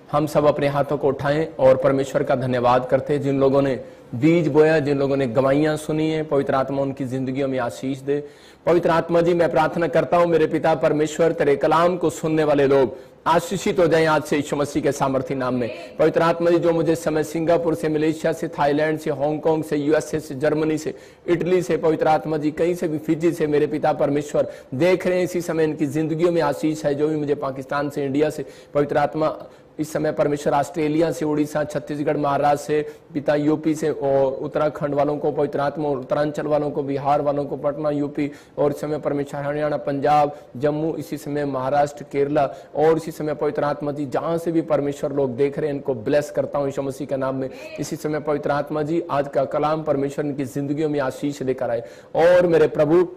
हम सब अपने हाथों को उठाएं और परमेश्वर का धन्यवाद करते हैं। जिन लोगों ने बीज बोया, जिन लोगों ने गवाहियां सुनी है, पवित्र आत्मा उनकी जिंदगियों में आशीष दे। पवित्र आत्मा जी, मैं प्रार्थना करता हूं मेरे पिता परमेश्वर, तेरे कलाम को सुनने वाले लोग आशीषित हो जाएं आज से यीशु मसीह के सामर्थ्य नाम में। पवित्र आत्मा जी, जो मुझे समय सिंगापुर से, मलेशिया से, थाईलैंड से, हांगकांग से, यूएसए से, जर्मनी से, इटली से, पवित्र आत्मा जी कहीं से भी, फिजी से मेरे पिता परमेश्वर देख रहे हैं, इसी समय इनकी जिंदगियों में आशीष है। जो भी मुझे पाकिस्तान से, इंडिया से, पवित्र आत्मा इस समय परमेश्वर ऑस्ट्रेलिया से, उड़ीसा, छत्तीसगढ़, महाराष्ट्र से, पिता यूपी से और उत्तराखंड वालों को, पवित्र आत्मा उत्तरांचल वालों को, बिहार वालों को, पटना, यूपी और इस समय परमेश्वर हरियाणा, पंजाब, जम्मू, इसी समय महाराष्ट्र, केरला और इसी समय पवित्र आत्मा जी जहां से भी परमेश्वर लोग देख रहे हैं, इनको ब्लेस करता हूं यीशु मसीह के नाम में। इसी समय पवित्र आत्मा जी आज का कलाम परमेश्वर इनकी जिंदगियों में आशीष लेकर आए और मेरे प्रभु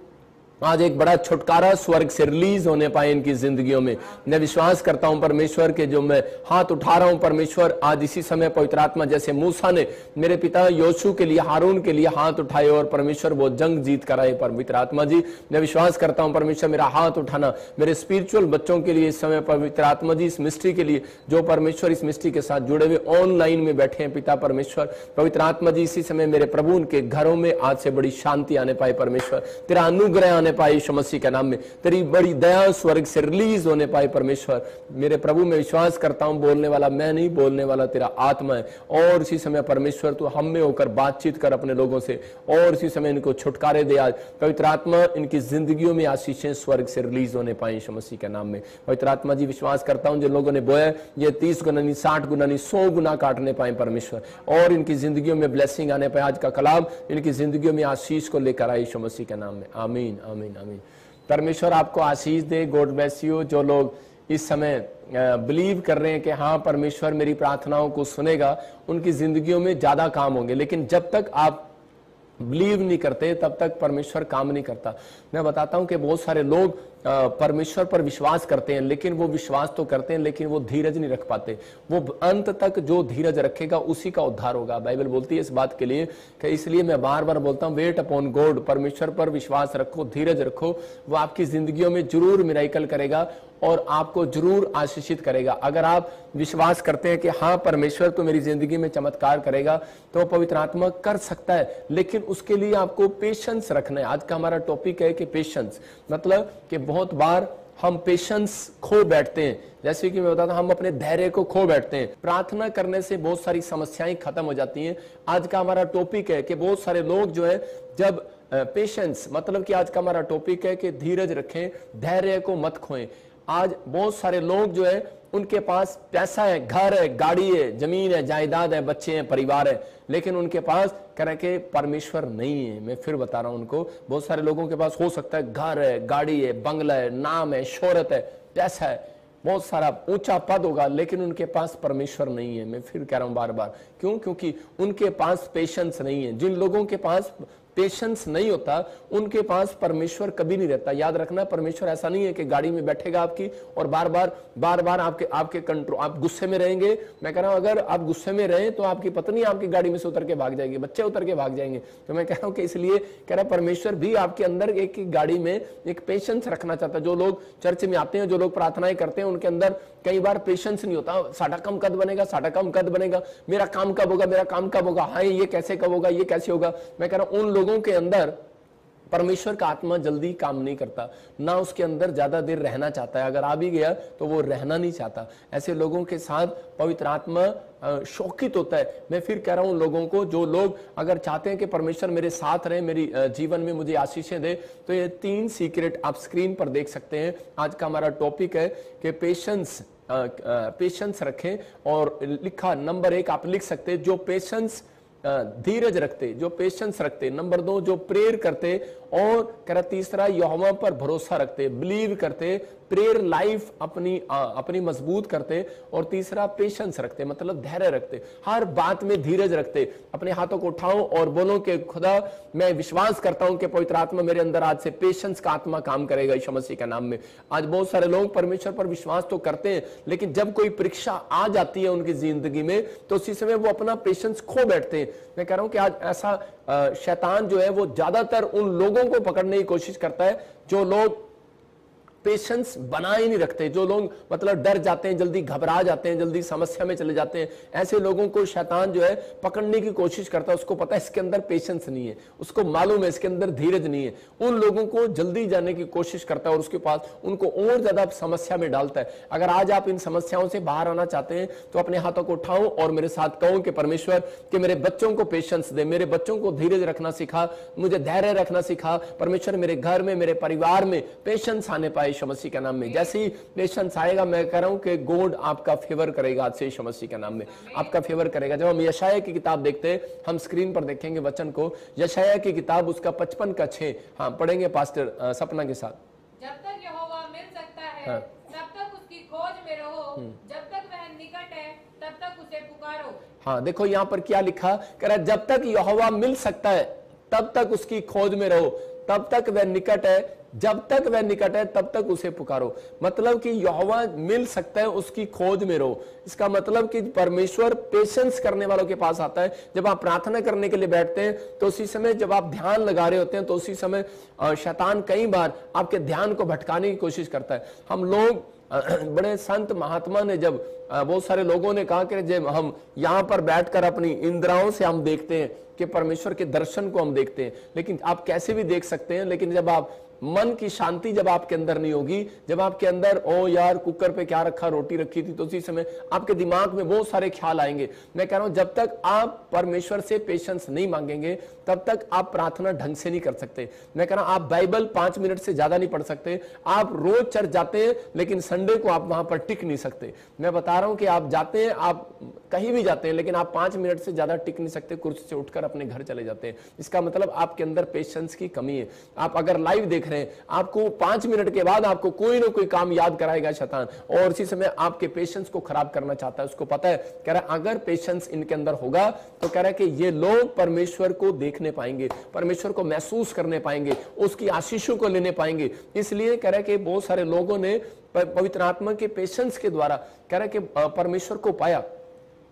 आज एक बड़ा छुटकारा स्वर्ग से रिलीज होने पाए इनकी जिंदगियों में। मैं विश्वास करता हूं परमेश्वर के, जो मैं हाथ उठा रहा हूं परमेश्वर, आज इसी समय पवित्र आत्मा जैसे मूसा ने मेरे पिता योशू के लिए, हारून के लिए हाथ उठाए और परमेश्वर वो जंग जीत कर आए। पवित्र आत्मा जी, मैं विश्वास करता हूं परमेश्वर मेरा हाथ उठाना मेरे स्पिरिचुअल बच्चों के लिए इस समय, पवित्र आत्मा जी इस मिस्ट्री के लिए जो परमेश्वर इस मिस्ट्री के साथ जुड़े हुए ऑनलाइन में बैठे हैं पिता परमेश्वर, पवित्र आत्मा जी इसी समय मेरे प्रभु उनके घरों में आज से बड़ी शांति आने पाए परमेश्वर, तेरा अनुग्रह आने पाए यीशु मसीह के नाम में, तेरी बड़ी दया स्वर्ग से रिलीज होने पाए परमेश्वर। मेरे प्रभु मैं विश्वास करता हूं बोलने वाला मैं नहीं, बोलने वाला तेरा आत्मा है और इसी समय परमेश्वर तू हम में होकर बातचीत कर अपने लोगों से और इसी समय इनको छुटकारे दे। आज पवित्र आत्मा इनकी जिंदगियों में आशीषें स्वर्ग से रिलीज होने पाए यीशु मसीह के नाम में। पवित्र आत्मा जी विश्वास करता हूं जिन लोगों ने बोया ये 30 गुना नहीं, 60 गुना नहीं, 100 गुना काटने पाए परमेश्वर और इनकी जिंदगियों में ब्लेसिंग आने पाए। आज का कलाम इनकी जिंदगियों में आशीष को लेकर आए यीशु मसीह के नाम में। आमीन आमीन आमीन। परमेश्वर आपको आशीष दे। God bless you. जो लोग इस समय बिलीव कर रहे हैं कि हाँ परमेश्वर मेरी प्रार्थनाओं को सुनेगा, उनकी जिंदगियों में ज्यादा काम होंगे। लेकिन जब तक आप बिलीव नहीं करते तब तक परमेश्वर काम नहीं करता। मैं बताता हूं कि बहुत सारे लोग परमेश्वर पर विश्वास करते हैं, लेकिन वो विश्वास तो करते हैं लेकिन वो धीरज नहीं रख पाते। वो अंत तक जो धीरज रखेगा उसी का उद्धार होगा। बाइबल बोलती है इस बात के लिए कि इसलिए मैं बार बार बोलता हूं वेट अपॉन गॉड, परमेश्वर पर विश्वास रखो, धीरज रखो, वो आपकी जिंदगियों में जरूर मिराकल करेगा और आपको जरूर आशीषित करेगा। अगर आप विश्वास करते हैं कि हाँ परमेश्वर तो मेरी जिंदगी में चमत्कार करेगा, तो पवित्र आत्मा कर सकता है, लेकिन उसके लिए आपको पेशेंस रखना है। आज का हमारा टॉपिक है कि पेशेंस, मतलब कि बहुत बार हम पेशेंस खो बैठते हैं। जैसे कि मैं बताता हूं हम अपने धैर्य को खो बैठते हैं। प्रार्थना करने से बहुत सारी समस्याएं खत्म हो जाती हैं। आज का हमारा टॉपिक है कि बहुत सारे लोग जो है जब पेशेंस, मतलब कि आज का हमारा टॉपिक है कि धीरज रखें, धैर्य को मत खोएं। आज बहुत सारे लोग जो है उनके पास पैसा है, घर है, गाड़ी है, जमीन है, जायदाद है, बच्चे हैं, परिवार है, लेकिन उनके पास कह के परमेश्वर नहीं है। मैं फिर बता रहा हूं उनको, बहुत सारे लोगों के पास हो सकता है घर है, गाड़ी है, बंगला है, नाम है, शोहरत है, पैसा है, बहुत सारा ऊंचा पद होगा, लेकिन उनके पास परमेश्वर नहीं है। मैं फिर कह रहा हूं बार बार, क्यों? क्योंकि उनके पास पेशेंस नहीं है। जिन लोगों के पास पेशेंस नहीं होता उनके पास परमेश्वर कभी नहीं रहता। याद रखना, परमेश्वर ऐसा नहीं है कि गाड़ी में बैठेगा आपकी और बार बार आपके कंट्रोल, आप गुस्से में रहेंगे। मैं कह रहा हूं अगर आप गुस्से में रहें तो आपकी पत्नी आपकी गाड़ी में से उतर के भाग जाएगी, बच्चे उतर के भाग जाएंगे। तो मैं कह रहा हूं कि इसलिए कह रहा परमेश्वर भी आपके अंदर एक गाड़ी में एक पेशेंस रखना चाहता है। जो लोग चर्च में आते हैं, जो लोग प्रार्थनाएं करते हैं, उनके अंदर कई बार पेशेंस नहीं होता। साडा काम कद बनेगा, साडा काम कद बनेगा, मेरा काम कब होगा, मेरा काम कब होगा, हाय ये कैसे कब होगा, ये कैसे होगा। मैं कह रहा हूं उन लोगों के अंदर परमेश्वर का आत्मा जल्दी काम नहीं करता, ना उसके अंदर ज्यादा देर रहना चाहता है। अगर आ भी गया तो वो रहना नहीं चाहता। ऐसे लोगों के साथ पवित्र आत्मा शौकित होता है। मैं फिर कह रहा हूं लोगों को, जो लोग अगर चाहते हैं कि परमेश्वर मेरे साथ रहे, मेरी जीवन में मुझे आशीषें दे, तो ये 3 सीक्रेट आप स्क्रीन पर देख सकते हैं। आज का हमारा टॉपिक है कि पेशेंस रखें और लिखा नंबर 1 आप लिख सकते हैं, जो पेशेंस धीरज रखते, जो पेशेंस रखते। नंबर 2 जो प्रेयर करते और कह तीसरा यहोवा पर भरोसा रखते, बिलीव करते, प्रेयर लाइफ अपनी मजबूत करते और तीसरा पेशेंस रखते, मतलब धैर्य रखते, हर बात में धीरज रखते। अपने हाथों को उठाओ और बोलो कि खुदा मैं विश्वास करता हूं कि पवित्र आत्मा मेरे अंदर आज से पेशेंस का आत्मा काम करेगा यीशु मसीह के नाम में। आज बहुत सारे लोग परमेश्वर पर विश्वास तो करते हैं, लेकिन जब कोई परीक्षा आ जाती है उनकी जिंदगी में तो उसी समय वो अपना पेशेंस खो बैठते हैं। मैं कह रहा हूं कि आज ऐसा शैतान जो है वो ज्यादातर उन लोगों को पकड़ने की कोशिश करता है जो लोग पेशेंस बना ही नहीं रखते। जो लोग मतलब डर जाते हैं, जल्दी घबरा जाते हैं, जल्दी समस्या में चले जाते हैं, ऐसे लोगों को शैतान जो है पकड़ने की कोशिश करता है। उसको पता है इसके अंदर पेशेंस नहीं है, उसको मालूम है इसके अंदर धीरज नहीं है। उन लोगों को जल्दी जाने की कोशिश करता है और उसके पास उनको और ज्यादा समस्या में डालता है। अगर आज आप इन समस्याओं से बाहर आना चाहते हैं तो अपने हाथों को उठाओ और मेरे साथ कहो कि परमेश्वर कि मेरे बच्चों को पेशेंस दे, मेरे बच्चों को धीरज रखना सिखा, मुझे धैर्य रखना सिखा। परमेश्वर मेरे घर में, मेरे परिवार में पेशेंस आने पाए यीशु मसीह के नाम में। जैसे ही पेशेंस आएगा, मैं कह रहा हूं कि गॉड आपका फेवर करेगा आज से यीशु मसीह के नाम में, आपका फेवर करेगा। जब हम यशायाह की किताब देखते हैं, हम स्क्रीन पर देखेंगे वचन को, यशायाह की किताब उसका 55:6। हाँ, पढ़ेंगे पास्टर सपना के साथ। जब तक यहोवा मिल सकता है, हाँ। तब तक उसकी खोज में रहो, जब तक वह निकट है तब तक उसे पुकारो। हाँ, देखो यहां पर क्या लिखा, कह रहा है जब तक यहोवा मिल सकता है तब तक उसकी खोज में रहो, तब तक वह निकट है, जब तक वह निकट है तब तक उसे पुकारो। मतलब कि यहोवा मिल सकता है, उसकी खोज में रहो। इसका मतलब कि परमेश्वर पेशेंस करने वालों के पास आता है। जब आप प्रार्थना करने के लिए बैठते हैं तो उसी समय, जब आप ध्यान लगा रहे होते हैं तो उसी समय शैतान कई बार आपके ध्यान को भटकाने की कोशिश करता है। हम लोग बड़े संत महात्मा ने, जब बहुत सारे लोगों ने कहा कि जब हम यहाँ पर बैठकर अपनी इंद्रियों से हम देखते हैं कि परमेश्वर के दर्शन को हम देखते हैं, लेकिन आप कैसे भी देख सकते हैं, लेकिन जब आप मन की शांति जब आपके अंदर नहीं होगी, जब आपके अंदर ओ यार कुकर पे क्या रखा, रोटी रखी थी, तो उसी समय आपके दिमाग में बहुत सारे ख्याल आएंगे। मैं कह रहा हूं जब तक आप परमेश्वर से पेशेंस नहीं मांगेंगे तब तक आप प्रार्थना ढंग से नहीं कर सकते। मैं कह रहा हूं आप बाइबल 5 मिनट से ज्यादा नहीं पढ़ सकते। आप रोज चर्च जाते हैं लेकिन संडे को आप वहां पर टिक नहीं सकते। मैं बता रहा हूं कि आप जाते हैं, आप कहीं भी जाते हैं, लेकिन आप 5 मिनट से ज्यादा टिक नहीं सकते, कुर्सी से उठकर अपने घर चले जाते हैं। इसका मतलब आपके अंदर पेशेंस की कमी है। आप अगर लाइव देख रहे हैं, आपको 5 मिनट के बाद आपको कोई ना कोई काम याद कराएगा शैतान, और उसी समय आपके पेशेंस को खराब करना चाहता है। उसको पता है, कह रहा है अगर पेशेंस इनके अंदर होगा तो कह रहा है कि ये लोग परमेश्वर को देखने पाएंगे, परमेश्वर को महसूस करने पाएंगे, उसकी आशीषों को लेने पाएंगे। इसलिए कह रहा है कि बहुत सारे लोगों ने पवित्र आत्मा के पेशेंस के द्वारा कह रहा है कि परमेश्वर को पाया।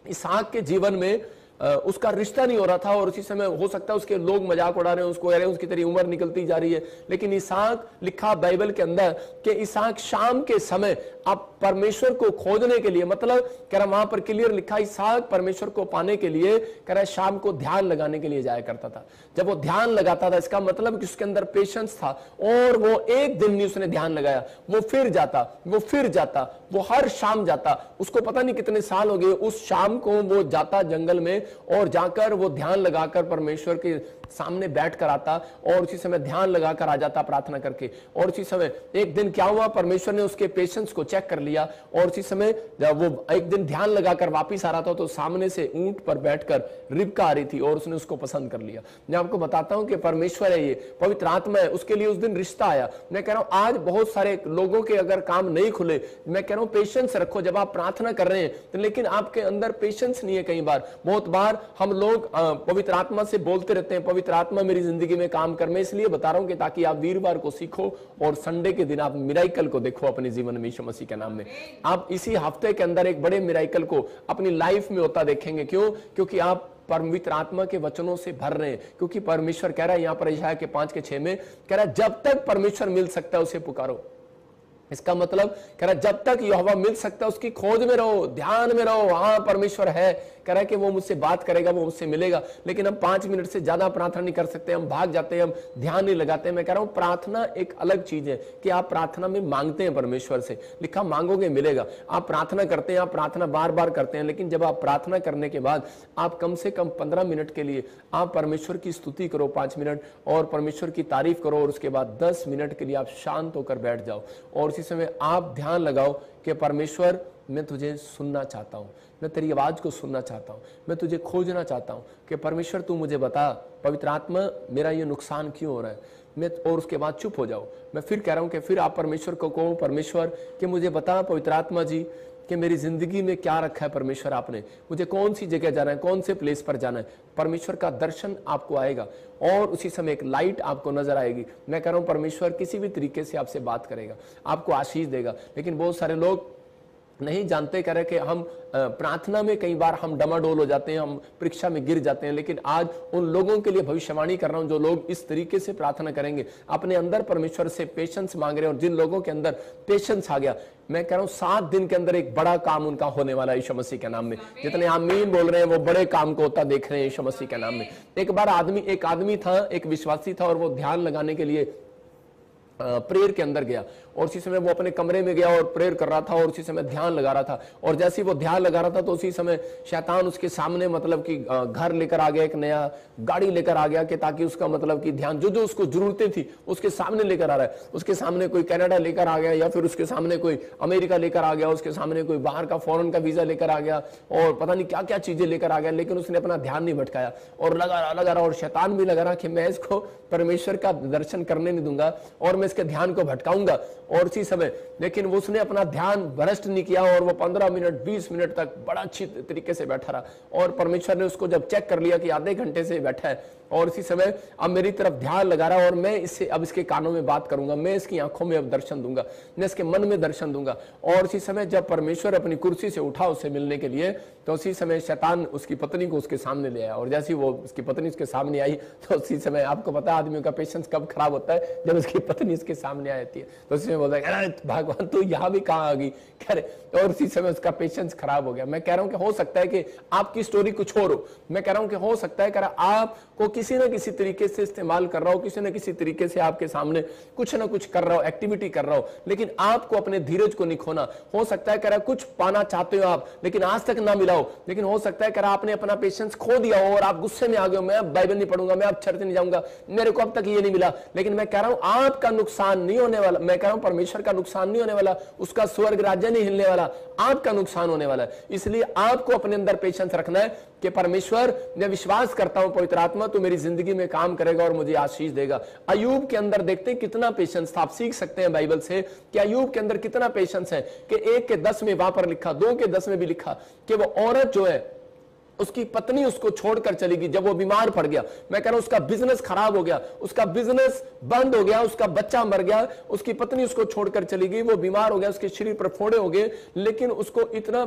इसहाक के जीवन में उसका रिश्ता नहीं हो रहा था और उसी समय हो सकता है उसके लोग मजाक उड़ा रहे हैं, उसको कह रहे हैं उसकी तेरी उम्र निकलती जा रही है, लेकिन इसहाक लिखा बाइबल के अंदर कि इसहाक शाम के समय आप परमेश्वर को खोजने के लिए, मतलब कह रहा वहां पर क्लियर लिखा, इसहाक परमेश्वर को पाने के लिए कह रहा शाम को ध्यान लगाने के लिए जाया करता था। जब वो ध्यान लगाता था, इसका मतलब कि उसके अंदर पेशेंस था, और वो एक दिन नहीं उसने ध्यान लगाया, वो फिर जाता, वो फिर जाता, वो हर शाम जाता। उसको पता नहीं कितने साल हो गए, उस शाम को वो जाता जंगल में और जाकर वो ध्यान लगाकर परमेश्वर के सामने बैठ कर आता और उसी समय ध्यान लगाकर आ जाता प्रार्थना करके। और उसी समय एक दिन क्या हुआ, परमेश्वर ने उसके पेशेंस को चेक कर लिया और उसी समय जब वो एक दिन ध्यान लगाकर वापस आ रहा था तो सामने से ऊंट पर बैठकर रिबका आ रही थी और उसने उसको पसंद कर लिया। मैं आपको बताता हूं कि परमेश्वर है, ये पवित्र आत्मा है, उसके लिए उस दिन रिश्ता आया। मैं कह रहा हूं आज बहुत सारे लोगों के अगर काम नहीं खुले, मैं कह रहा हूं पेशेंस रखो जब आप प्रार्थना कर रहे हैं तो, लेकिन आपके अंदर पेशेंस नहीं है। कई बार, बहुत बार हम लोग पवित्र आत्मा से बोलते रहते हैं, पवित्र आत्मा मेरी जिंदगी में काम कर। मैं इसलिए बता रहा हूं कि ताकि आप वीरवार को सीखो और संडे के दिन आप मिराइकल को देखो अपने जीवन में यीशु मसीह के नाम में। आप इसी हफ्ते के अंदर एक बड़े मिराइकल को अपनी लाइफ में होता देखेंगे। क्यों? क्योंकि आप पवित्र आत्मा के वचनों से भर रहे हैं। क्योंकि परमेश्वर कह रहा है यहां पर यशायाह के 5:6 में कह रहा है जब तक परमेश्वर मिल सकता है उसे पुकारो। इसका मतलब कह रहा है जब तक यहोवा मिल सकता है उसकी खोज में रहो, ध्यान में रहो। हाँ परमेश्वर है, कह रहा है कि वो मुझसे बात करेगा, वो मुझसे मिलेगा, लेकिन हम 5 मिनट से ज्यादा प्रार्थना नहीं कर सकते, हम भाग जाते हैं, हम ध्यान नहीं लगाते। मैं कह रहा हूं प्रार्थना एक अलग चीज है कि आप प्रार्थना में मांगते हैं परमेश्वर से, लिखा मांगोगे मिलेगा। आप प्रार्थना करते हैं, आप प्रार्थना बार बार करते हैं, लेकिन जब आप प्रार्थना करने के बाद आप कम से कम 15 मिनट के लिए आप परमेश्वर की स्तुति करो 5 मिनट, और परमेश्वर की तारीफ करो, और उसके बाद 10 मिनट के लिए आप शांत होकर बैठ जाओ और इसी समय आप ध्यान लगाओ कि परमेश्वर मैं तुझे सुनना चाहता हूं, मैं तेरी आवाज को सुनना चाहता हूं, मैं तुझे खोजना चाहता हूं कि परमेश्वर तू मुझे बता, पवित्र आत्मा मेरा ये नुकसान क्यों हो रहा है। मैं और उसके बाद चुप हो जाओ। मैं फिर कह रहा हूं कि फिर आप परमेश्वर को कहो, परमेश्वर कि मुझे बता पवित्र आत्मा जी कि मेरी जिंदगी में क्या रखा है परमेश्वर, आपने मुझे कौन सी जगह जाना है, कौन से प्लेस पर जाना है। परमेश्वर का दर्शन आपको आएगा और उसी समय एक लाइट आपको नजर आएगी। मैं कह रहा हूं परमेश्वर किसी भी तरीके से आपसे बात करेगा, आपको आशीष देगा। लेकिन बहुत सारे लोग नहीं जानते कह रहे कि हम प्रार्थना में कई बार हम डमाडोल हो जाते हैं, हम परीक्षा में गिर जाते हैं, लेकिन आज उन लोगों के लिए भविष्यवाणी कर रहा हूं जो लोग इस तरीके से प्रार्थना करेंगे, अपने अंदर परमेश्वर से पेशेंस मांग रहे हैं, और जिन लोगों के अंदर पेशेंस आ गया, मैं कह रहा हूं 7 दिन के अंदर एक बड़ा काम उनका होने वाला है यीशु मसीह के नाम में। जितने आमीन बोल रहे हैं वो बड़े काम को होता देख रहे हैं यीशु मसीह के नाम में। एक बार एक आदमी था, एक विश्वासी था, और वो ध्यान लगाने के लिए प्रेयर के अंदर गया, और उसी समय वो अपने कमरे में गया और प्रेयर कर रहा था, और उसी समय ध्यान लगा रहा था। और जैसे ही वो ध्यान लगा रहा था तो उसी समय शैतान उसके सामने मतलब कि घर लेकर आ गया, एक नया गाड़ी लेकर आ गया, कि ताकि उसका मतलब कि ध्यान जो जो उसको जरूरतें थी उसके सामने लेकर आ रहा है। उसके सामने कोई कनाडा लेकर आ गया, या फिर उसके सामने कोई अमेरिका लेकर आ गया, उसके सामने कोई बाहर का फॉरेन का वीजा लेकर आ गया, और पता नहीं क्या क्या चीजें लेकर आ गया, लेकिन उसने अपना ध्यान नहीं भटकाया, और लगा रहा, और शैतान भी लगा रहा कि मैं इसको परमेश्वर का दर्शन करने नहीं दूंगा, और मैं इसके ध्यान को भटकाऊंगा। और उसी समय लेकिन उसने अपना ध्यान भ्रष्ट नहीं किया, और वो 15 मिनट 20 मिनट तक बड़ा अच्छी तरीके से बैठा रहा, और परमेश्वर ने उसको जब चेक कर लिया कि आधे घंटे से बैठा है, और इसी समय अब मेरी तरफ ध्यान लगा रहा, और मैं इससे अब इसके कानों में बात करूंगा, मैं इसकी आंखों में अब दर्शन दूंगा, मैं इसके मन में दर्शन दूंगा। और इसी समय जब परमेश्वर अपनी कुर्सी से उठा उससे मिलने के लिए, तो उसी समय शैतान उसकी पत्नी को उसके सामने ले आया, और जैसे वो उसकी पत्नी उसके सामने आई, तो उसी समय आपको पता है आदमियों का पेशेंस कब खराब होता है, जब उसकी पत्नी उसके सामने आती है, तो उसी में बोलता है भगवान तू यहाँ भी कहाँ आ गई, कह रहे, और उसी समय उसका पेशेंस खराब हो गया। मैं कह रहा हूं कि हो सकता है कि आपकी स्टोरी कुछ और हो, मैं कह रहा हूं कि हो सकता है आपको किसी न किसी तरीके से इस्तेमाल कर रहा हो, किसी न किसी तरीके से आपके सामने कुछ ना कुछ कर रहा हो, एक्टिविटी कर रहा हो, लेकिन आपको अपने धीरज को नहीं खोना। हो सकता है कह रहा कुछ पाना चाहते हो आप, लेकिन आज तक ना मिला हो, लेकिन हो सकता है कह रहा आपने अपना पेशेंस खो दिया हो, और आप गुस्से में आ गए हो, मैं अब बाइबल नहीं पढ़ूंगा, मैं अब चर्च नहीं जाऊंगा, मेरे को अब तक ये नहीं मिला। लेकिन मैं कह रहा हूं आपका नुकसान नहीं होने वाला, मैं कह रहा हूं परमेश्वर का नुकसान नहीं होने वाला, उसका स्वर्ग राज्य नहीं हिलने वाला, आपका नुकसान होने वाला है। इसलिए आपको अपने अंदर पेशेंस रखना है कि परमेश्वर, मैं विश्वास करता हूं पवित्र आत्मा तो मेरी जिंदगी में काम करेगा और मुझे आशीष देगा। अय्यूब के अंदर देखते हैं कितना पेशेंस था, आप सीख सकते हैं बाइबल से कि अय्यूब के अंदर कितना पेशेंस है, कि 1 के 10 में वहां पर लिखा, 2 के 10 में भी लिखा कि वो औरत जो है उसकी पत्नी उसको छोड़कर चली गई जब वो बीमार पड़ गया। मैं कह रहा हूं उसका बिजनेस खराब हो गया, उसका बिजनेस बंद हो गया, उसका बच्चा मर गया, उसकी पत्नी उसको छोड़कर चली गई, वो बीमार हो गया, उसके शरीर पर फोड़े हो गए, लेकिन उसको इतना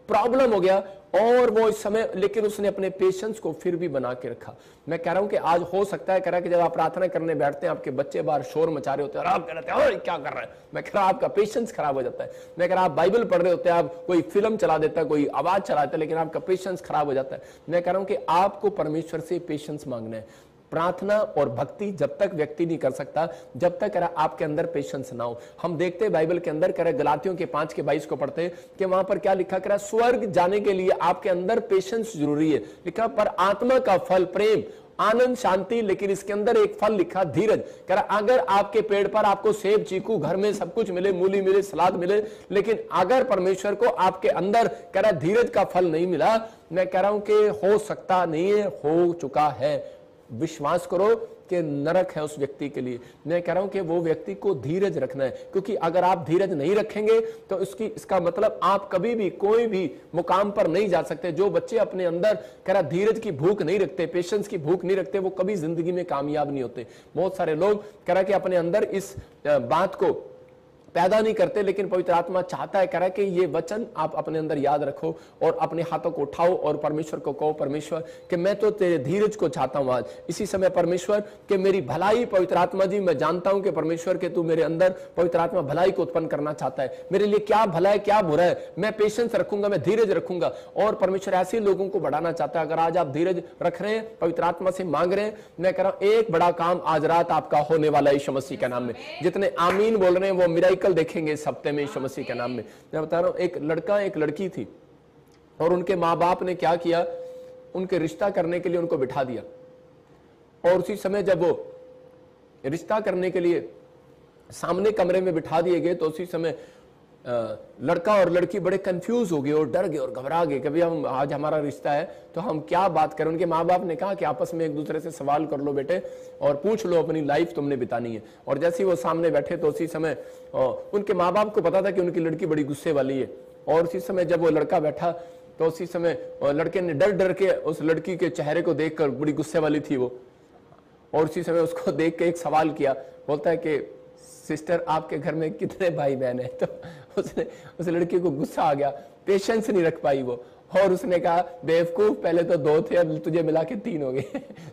प्रॉब्लम हो गया, और वो इस समय, लेकिन उसने अपने पेशेंस को फिर भी बना के रखा। मैं कह रहा हूं कि आज हो सकता है कह रहा है कि जब आप प्रार्थना करने बैठते हैं आपके बच्चे बाहर शोर मचा रहे होते हैं और आप कह रहे हैं क्या कर रहे हैं, मैं कह रहा हूं आपका पेशेंस खराब हो जाता है। मैं कह रहा हूं आप बाइबल पढ़ रहे होते हैं, आप कोई फिल्म चला देता है, कोई आवाज चलाता है, लेकिन आपका पेशेंस खराब हो जाता है। मैं कह रहा हूं कि आपको परमेश्वर से पेशेंस मांगना है। प्रार्थना और भक्ति जब तक व्यक्ति नहीं कर सकता जब तक आपके अंदर पेशेंस ना हो। हम देखते हैं बाइबल के अंदर कह गलातियों के 5 के 22 को पढ़ते हैं कि वहां पर क्या लिखा, कह स्वर्ग जाने के लिए आपके अंदर पेशेंस जरूरी है। लिखा पर आत्मा का फल प्रेम आनंद शांति, लेकिन इसके अंदर एक फल लिखा धीरज। कह रहा अगर आपके पेड़ पर आपको सेब चीकू घर में सब कुछ मिले, मूली मिले, सलाद मिले, लेकिन अगर परमेश्वर को आपके अंदर कह रहा धीरज का फल नहीं मिला, मैं कह रहा हूं कि हो सकता नहीं है, हो चुका है। विश्वास करो कि नरक है उस व्यक्ति के लिए। मैं कह रहा हूं कि वो व्यक्ति को धीरज रखना है, क्योंकि अगर आप धीरज नहीं रखेंगे तो इसका मतलब आप कभी भी कोई भी मुकाम पर नहीं जा सकते। जो बच्चे अपने अंदर कह रहा धीरज की भूख नहीं रखते, पेशेंस की भूख नहीं रखते, वो कभी जिंदगी में कामयाब नहीं होते। बहुत सारे लोग कह रहा कि अपने अंदर इस बात को पैदा नहीं करते, लेकिन पवित्र आत्मा चाहता है, कह रहा है कि ये वचन आप अपने अंदर याद रखो और अपने हाथों को उठाओ और परमेश्वर को कहो, परमेश्वर कि मैं तो तेरे धीरज को चाहता हूं आज इसी समय, परमेश्वर कि मेरी भलाई, पवित्र आत्मा जी मैं जानता हूं कि परमेश्वर के तू मेरे अंदर पवित्र आत्मा भलाई को उत्पन्न करना चाहता है। मेरे लिए क्या भला है क्या बुरा है, मैं पेशेंस रखूंगा, मैं धीरज रखूंगा, और परमेश्वर ऐसे लोगों को बढ़ाना चाहता है। अगर आज आप धीरज रख रहे हैं, पवित्र आत्मा से मांग रहे हैं, मैं कह रहा हूं एक बड़ा काम आज रात आपका होने वाला है यीशु मसीह के नाम में। जितने आमीन बोल रहे हैं वो मिराकल देखेंगे इस हफ्ते में यीशु मसीह के नाम में। मैं बता रहा हूं एक लड़का एक लड़की थी, और उनके माँ बाप ने क्या किया, उनके रिश्ता करने के लिए उनको बिठा दिया, और उसी समय जब वो रिश्ता करने के लिए सामने कमरे में बिठा दिए गए, तो उसी समय लड़का और लड़की बड़े कंफ्यूज हो गए और डर गए और घबरा गए कि हम आज हमारा रिश्ता है तो हम क्या बात करें। उनके माँ बाप ने कहा कि आपस में एक दूसरे से सवाल कर लो बेटे और पूछ लो, अपनी लाइफ तुमने बितानी है। और जैसे ही वो सामने बैठे तो उसी समय उनके माँ बाप को पता था कि उनकी लड़की बड़ी गुस्से वाली है, और उसी समय जब वो लड़का बैठा तो उसी समय लड़के ने डर डर के उस लड़की के चेहरे को देखकर, बड़ी गुस्से वाली थी वो, और उसी समय उसको देख के एक सवाल किया, बोलता है कि सिस्टर आपके घर में कितने भाई बहन है? तो उसने उस लड़की को गुस्सा आ गया, पेशेंस नहीं रख पाई वो, और उसने कहा बेवकूफ पहले तो 2 थे अब तुझे मिला के 3 हो गए।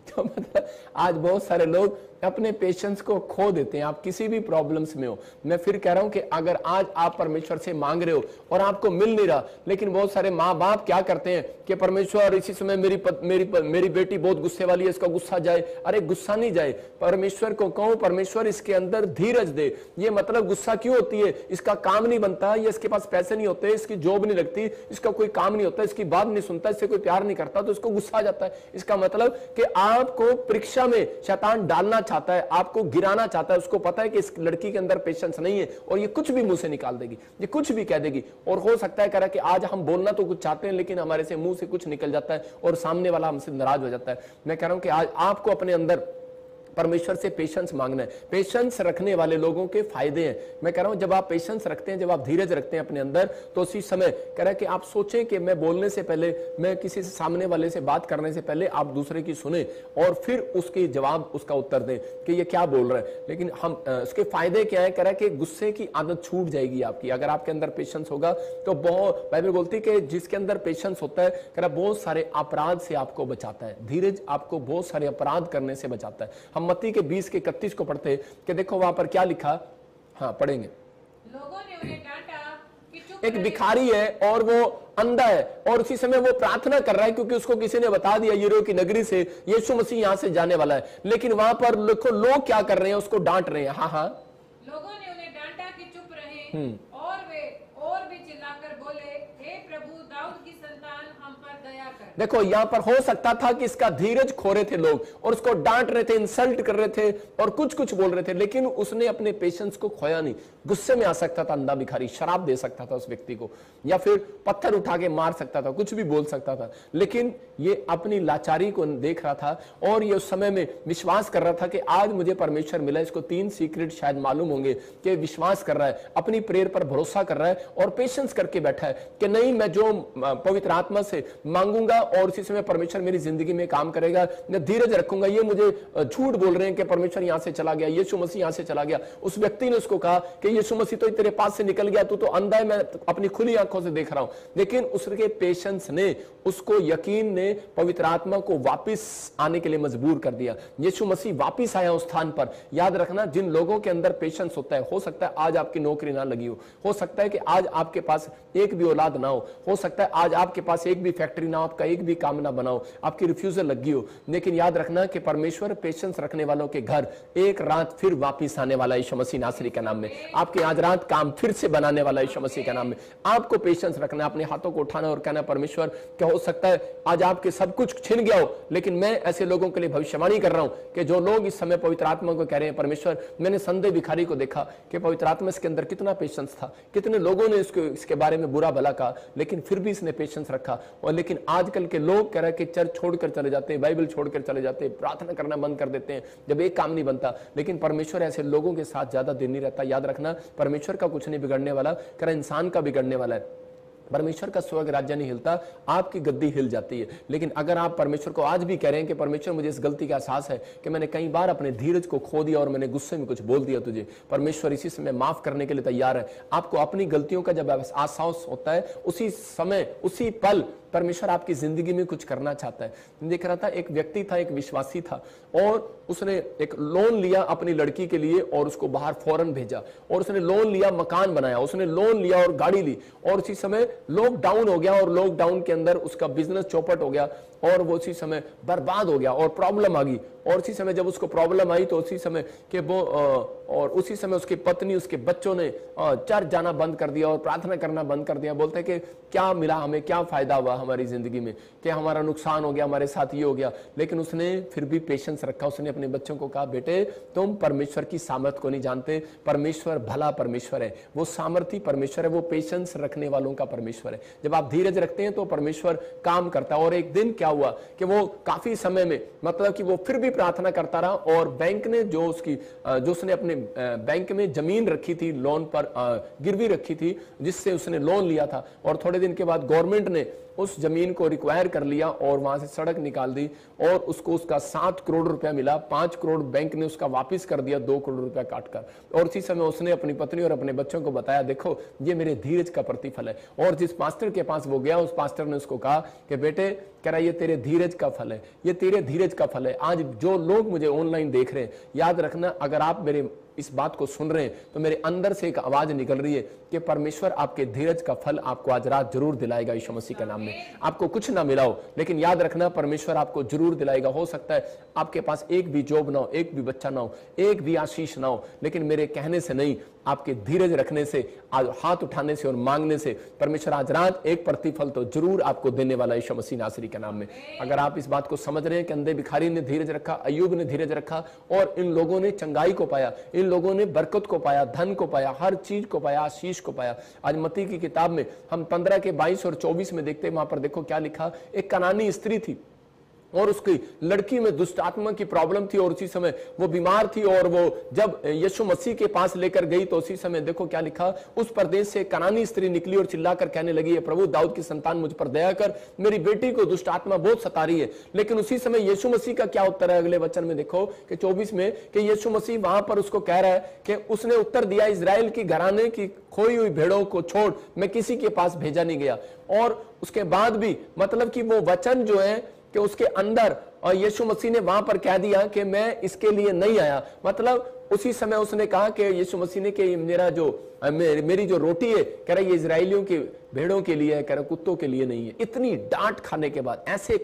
तो मतलब आज बहुत सारे लोग अपने पेशेंस को खो देते हैं। आप किसी भी प्रॉब्लम्स में हो, मैं फिर कह रहा हूं कि अगर आज आप परमेश्वर से मांग रहे हो और आपको मिल नहीं रहा, लेकिन बहुत सारे माँ बाप क्या करते हैं कि परमेश्वर इसी समय मेरी बेटी बहुत गुस्से वाली है, इसका गुस्सा जाए। अरे गुस्सा नहीं जाए, परमेश्वर को कहो परमेश्वर इसके अंदर धीरज दे। ये मतलब गुस्सा क्यों होती है, इसका काम नहीं बनता, ये इसके पास पैसे नहीं होते, इसकी जॉब नहीं लगती, इसका कोई काम नहीं होता, इसकी बात नहीं सुनता, इससे कोई प्यार नहीं करता, तो इसको गुस्सा आ जाता है। इसका मतलब कि आपको परीक्षा में शैतान डालना चाहता है, आपको गिराना चाहता है। उसको पता है कि इस लड़की के अंदर पेशेंस नहीं है और ये कुछ भी मुंह से निकाल देगी, ये कुछ भी कह देगी। और हो सकता है कह रहा कि आज हम बोलना तो कुछ चाहते हैं लेकिन हमारे से मुंह से कुछ निकल जाता है और सामने वाला हमसे नाराज हो जाता है। मैं कह रहा हूं कि आज आपको अपने अंदर परमेश्वर से पेशेंस मांगना है। पेशेंस रखने वाले लोगों के फायदे हैं। मैं कह रहा हूं जब आप पेशेंस रखते हैं, जब आप धीरज रखते हैं अपने अंदर, तो उसी समय कह रहा है कि आप सोचें कि मैं बोलने से पहले, मैं किसी से सामने वाले से बात करने से पहले आप दूसरे की सुने और फिर उसके जवाब, उसका उत्तर दें कि ये क्या बोल रहा है। लेकिन हम इसके फायदे क्या है, कह रहा है कि गुस्से की आदत छूट जाएगी आपकी अगर आपके अंदर पेशेंस होगा। तो बहुत बाइबल बोलती है कि जिसके अंदर पेशेंस होता है, कह रहा बहुत सारे अपराध से आपको बचाता है। धीरज आपको बहुत सारे अपराध करने से बचाता है। मत्ती के 20 के 31 को पढ़ते कि देखो वहां पर क्या लिखा। हाँ पढ़ेंगे। लोगों ने उन्हें डांटा कि चुप एक रहे। भिखारी है और वो अंधा है और उसी समय वो प्रार्थना कर रहा है क्योंकि उसको किसी ने बता दिया यरीहो की नगरी से यीशु मसीह यहां से जाने वाला है। लेकिन वहां पर देखो लोग क्या कर रहे हैं, उसको डांट रहे हैं। हाँ हाँ, लोगों ने उन्हें डांटा कि चुप रहे और वे और भी चिल्लाकर बोले, हे प्रभु दाऊद की संतान हम पर दया कर। देखो यहां पर हो सकता था कि इसका धीरज खो रहे थे लोग और उसको डांट रहे थे, इंसल्ट कर रहे थे और कुछ कुछ बोल रहे थे, लेकिन उसने अपने पेशेंस को खोया नहीं। गुस्से में आ सकता था अंधा भिखारी, शराब दे सकता था उस व्यक्ति को, या फिर पत्थर उठा के मार सकता था, कुछ भी बोल सकता था, लेकिन ये अपनी लाचारी को देख रहा था और ये उस समय में विश्वास कर रहा था कि आज मुझे परमेश्वर मिला। इसको 3 सीक्रेट शायद मालूम होंगे कि विश्वास कर रहा है, अपनी प्रेयर पर भरोसा कर रहा है और पेशेंस करके बैठा है कि नहीं, मैं जो पवित्र आत्मा से मांगूंगा और उसी समय परमेश्वर मेरी जिंदगी में काम करेगा। मैं धीरज रखूंगा। ये मुझे झूठ बोल रहे हैं कि परमेश्वर यहां से चला गया, यीशु मसीह यहां से चला गया। उस व्यक्ति ने उसको कहा कि यीशु मसीह तो तेरे पास से निकल गया, तू तो अंधा है, मैं अपनी खुली आंखों से देख रहा हूं। लेकिन उसके पेशेंस ने, उसको यकीन ने पवित्र आत्मा को वापिस आने के लिए मजबूर कर दिया। यीशु मसीह वापिस आया उस स्थान पर। याद रखना, जिन लोगों के अंदर पेशेंस होता है, हो सकता है आज आपकी नौकरी ना लगी हो सकता है कि आज आपके पास एक भी औलाद ना हो सकता है आज आपके पास एक भी फैक्ट्री ना हो, आपका एक भी काम ना बनाओ, आपकी रिफ्यूजल लगी हो। लेकिन याद रखना कि परमेश्वर पेशेंस रखने वालों के घर एक रात फिर वापिस आने वाला यीशु मसीह नासरी के नाम में। आपके आज रात काम फिर से बनाने वाला यीशु मसीह के नाम में। आपको पेशेंस रखना, अपने हाथों को उठाना और कहना परमेश्वर क्या हो सकता है आज आपके सब कुछ छिन गया हो, लेकिन मैं ऐसे लोगों के लिए भविष्यवाणी कर रहा हूं कि जो लोग इस समय पवित्र आत्मा को कह रहे हैं परमेश्वर, मैंने संदेह भिखारी को देखा कि पवित्र आत्मा इसके अंदर कितना पेशेंस था, कितने लोगों ने इसके बारे में बुरा भला कहा, लेकिन फिर भी इसने पेशेंस रखा। और लेकिन आजकल के लोग कह रहे हैं कि चर्च छोड़कर चले जाते हैं, बाइबल छोड़कर चले जाते हैं, प्रार्थना करना बंद कर देते हैं जब एक काम नहीं बनता। लेकिन परमेश्वर ऐसे लोगों के साथ ज्यादा दिन नहीं रहता। याद रखना, परमेश्वर का कुछ नहीं बिगड़ने वाला, कह रहा इंसान का बिगड़ने वाला है। परमेश्वर का स्वर्ग राज्य नहीं हिलता, आपकी गद्दी हिल जाती है। लेकिन अगर आप परमेश्वर को आज भी कह रहे हैं कि परमेश्वर मुझे इस गलती का एहसास है कि मैंने कई बार अपने धीरज को खो दिया और मैंने गुस्से में कुछ बोल दिया तुझे, परमेश्वर इसी समय माफ करने के लिए तैयार है। आपको अपनी गलतियों का जब एहसास होता है, उसी समय उसी पल परमेश्वर आपकी जिंदगी में कुछ करना चाहता है। देख रहा था, एक व्यक्ति था, एक विश्वासी था और उसने एक लोन लिया अपनी लड़की के लिए और उसको बाहर फौरन भेजा और उसने लोन लिया, मकान बनाया, उसने लोन लिया और गाड़ी ली और उसी समय लॉकडाउन हो गया और लॉकडाउन के अंदर उसका बिजनेस चौपट हो गया और वो उसी समय बर्बाद हो गया और प्रॉब्लम आ गई। और उसी समय जब उसको प्रॉब्लम आई तो उसी समय के वो और उसी समय उसकी पत्नी, उसके बच्चों ने चर्च जाना बंद कर दिया और प्रार्थना करना बंद कर दिया। बोलते कि क्या मिला हमें, क्या फायदा हुआ हमारी जिंदगी में, क्या हमारा नुकसान हो गया, हमारे साथ ये हो गया। लेकिन उसने फिर भी पेशेंस रखा। उसने अपने बच्चों को कहा, बेटे तुम परमेश्वर की सामर्थ को नहीं जानते, परमेश्वर भला परमेश्वर है, वो सामर्थी परमेश्वर है, वो पेशेंस रखने वालों का परमेश्वर है। जब आप धीरज रखते हैं तो परमेश्वर काम करता है। और एक दिन क्या हुआ कि वो काफी समय में, मतलब कि वो फिर भी प्रार्थना करता रहा और बैंक ने जो उसने अपने बैंक में जमीन रखी थी, लोन पर गिरवी रखी थी, जिससे उसने लोन लिया था, और थोड़े दिन के बाद गवर्नमेंट ने उस जमीन को रिक्वायर कर लिया और वहां से सड़क निकाल दी और उसको उसका 7 करोड़ रुपया मिला। 5 करोड़ बैंक ने उसका वापिस कर दिया 2 करोड़ रुपया काटकर। और उसी समय उसने अपनी पत्नी और अपने बच्चों को बताया, देखो ये मेरे धीरज का प्रतिफल है। और जिस पास्टर के पास वो गया, उस पास्टर ने उसको कहा कि बेटे, कह रहा ये तेरे धीरज का फल है, ये तेरे धीरज का फल है। आज जो लोग मुझे ऑनलाइन देख रहे हैं, याद रखना, अगर आप मेरे इस बात को सुन रहे हैं तो मेरे अंदर से एक आवाज निकल रही है कि परमेश्वर आपके धीरज का फल आपको आज रात जरूर दिलाएगा यीशु मसीह के नाम में। आपको कुछ ना मिला हो, लेकिन याद रखना परमेश्वर आपको जरूर दिलाएगा। हो सकता है आपके पास एक भी जॉब ना हो, एक भी बच्चा ना हो, एक भी आशीष ना हो, लेकिन मेरे कहने से नहीं, आपके धीरज रखने से, आज हाथ उठाने से और मांगने से परमेश्वर आज रात एक प्रतिफल तो जरूर आपको देने वाला यीशु मसीह नासरी के नाम में। अगर आप इस बात को समझ रहे हैं कि अंधे भिखारी ने धीरज रखा, अय्यूब ने धीरज रखा और इन लोगों ने चंगाई को पाया, इन लोगों ने बरकत को पाया, धन को पाया, हर चीज को पाया, आशीष को पाया। आज मत्ती की किताब में हम 15 के 22 और 24 में देखते हैं, वहां पर देखो क्या लिखा। एक कनानी स्त्री थी और उसकी लड़की में दुष्ट आत्मा की प्रॉब्लम थी और उसी समय वो बीमार थी और वो जब यीशु मसीह के पास लेकर गई तो उसी समय देखो क्या लिखा। उस प्रदेश से कनानी स्त्री निकली और चिल्लाकर कहने लगी, प्रभु दाऊद की संतान मुझ पर दया कर, मेरी बेटी को दुष्ट आत्मा बहुत सता रही है। लेकिन उसी समय यीशु मसीह का क्या उत्तर है अगले वचन में देखो कि 24 में, कि यीशु मसीह वहां पर उसको कह रहा है कि उसने उत्तर दिया, इजराइल की घराने की खोई हुई भेड़ों को छोड़ मैं किसी के पास भेजा नहीं गया। और उसके बाद भी मतलब कि वो वचन जो है कि उसके अंदर, और यीशु मसीह ने वहां पर कह दिया कि मैं इसके लिए नहीं आया। मतलब उसी समय उसने कहा कि यीशु मसीह ने कि मेरी जो रोटी है, कह रहा ये इजराइलियों की भेड़ों के लिए है, कह रहा कुत्तों के लिए नहीं है। इतनी डांट खाने के बाद, ऐसे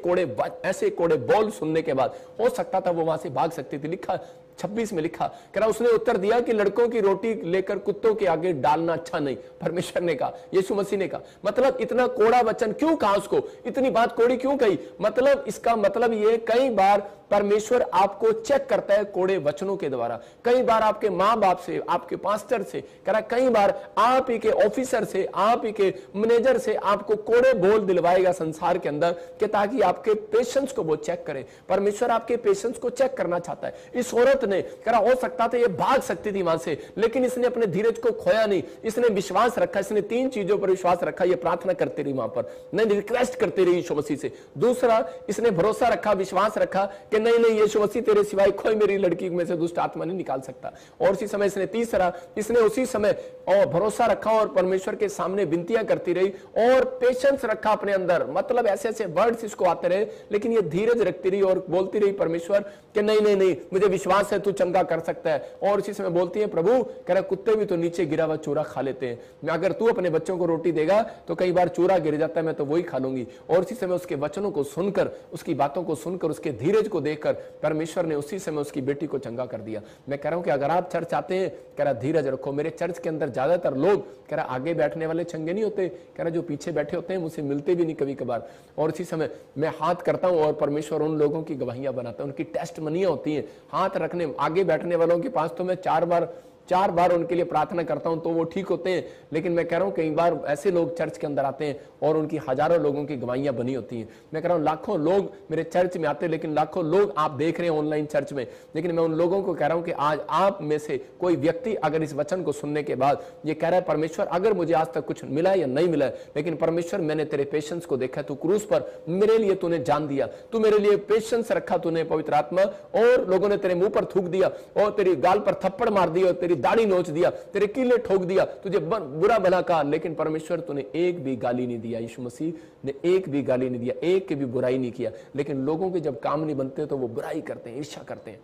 कोड़े बोल सुनने के बाद हो सकता था वो वहां से भाग सकती थी। लिखा 26 में लिखा, कह रहा उसने उत्तर दिया कि लड़कों की रोटी लेकर कुत्तों के आगे डालना अच्छा नहीं। परमेश्वर ने कहा, यीशु मसीह ने कहा। मतलब इतना कोड़ा वचन क्यों कहा उसको, इतनी बात कोड़ी क्यों कही? मतलब इसका मतलब ये, कई बार परमेश्वर आपको चेक करता है कोड़े वचनों के द्वारा। कई बार आपके माँ बाप से, आपके पास्टर से, कह रहा कई बार आप ही के ऑफिसर से, आप ही के मैनेजर से आपको कोड़े बोल दिलवाएगा संसार के अंदर, कि ताकि आपके पेशेंस को वो चेक करे। परमेश्वर आपके पेशेंस को चेक करना चाहता है। इस औरत ने, कह रहा हो सकता था ये भाग सकती थी वहां से, लेकिन इसने अपने धीरज को खोया नहीं। इसने विश्वास रखा, इसने 3 चीजों पर विश्वास रखा। ये प्रार्थना करती रही वहां पर, नहीं रिक्वेस्ट करती रही यीशु मसीह से। दूसरा, इसने भरोसा रखा, विश्वास रखा कि नहीं यीशु मसीह तेरे सिवाय कोई मेरी लड़की में से दुष्ट आत्मा नहीं निकाल सकता। और उसी समय इसने तीसरा, इसने उसी समय और भरोसा रखा और परमेश्वर के सामने विनतियां करती रही और पेशेंस रखा अपने अंदर। मतलब ऐसे ऐसे वर्ड्स इसको आते रहे, लेकिन ये धीरज रखती रही और बोलती रही परमेश्वर कि नहीं मुझे विश्वास है तू चंगा कर सकता है। और उसी समय बोलती है, प्रभु कह रहा कुत्ते भी तो नीचे गिरा हुआ चूरा खा लेते हैं, अगर तू अपने बच्चों को रोटी देगा तो कई बार चूरा गिर जाता है, मैं तो वही खा लूंगी। और उसी समय उसके वचनों को सुनकर, उसकी बातों को सुनकर, उसके धीरज को देखकर परमेश्वर ने उसी समय उसकी बेटी को चंगा कर दिया। मैं कह रहा हूं कि अगर आप चर्च आते हैं, कह रहा धीरज रखो। मेरे चर्च के अंदर ज्यादातर लोग, कह रहा आगे बैठने वाले चंगे नहीं होते, कह रहा जो पीछे बैठे होते हैं मुझसे मिलते भी नहीं कभी कभार। और इसी समय मैं हाथ करता हूं और परमेश्वर उन लोगों की गवाहियां बनाता है, उनकी टेस्ट मनियां होती हैं। हाथ रखने आगे बैठने वालों के पास तो मैं 4 बार उनके लिए प्रार्थना करता हूं तो वो ठीक होते हैं। लेकिन मैं कह रहा हूं कई बार ऐसे लोग चर्च के अंदर आते हैं और उनकी हजारों लोगों की गवाहियां बनी होती हैं। मैं कह रहा हूं लाखों लोग मेरे चर्च में आते हैं, लेकिन लाखों लोग आप देख रहे हैं ऑनलाइन चर्च में, लेकिन मैं उन लोगों को कह रहा हूं कि आज आप में से कोई व्यक्ति अगर इस वचन को सुनने के बाद ये कह रहा है, परमेश्वर अगर मुझे आज तक कुछ मिला या नहीं मिला, लेकिन परमेश्वर मैंने तेरे पेशेंस को देखा, तू क्रूस पर मेरे लिए तूने जान दिया, तू मेरे लिए पेशेंस रखा तूने पवित्र आत्मा, और लोगों ने तेरे मुंह पर थूक दिया और तेरी गाल पर थप्पड़ मार दिया और तेरी दाढ़ी नोच दिया, तेरे कीले ठोक दिया, तुझे बुरा भला कहा, लेकिन परमेश्वर तूने एक भी गाली नहीं दिया। यीशु मसीह ने एक भी गाली नहीं दिया, एक की भी बुराई नहीं किया। लेकिन लोगों के जब काम नहीं बनते तो वो बुराई करते हैं, ईर्ष्या करते हैं,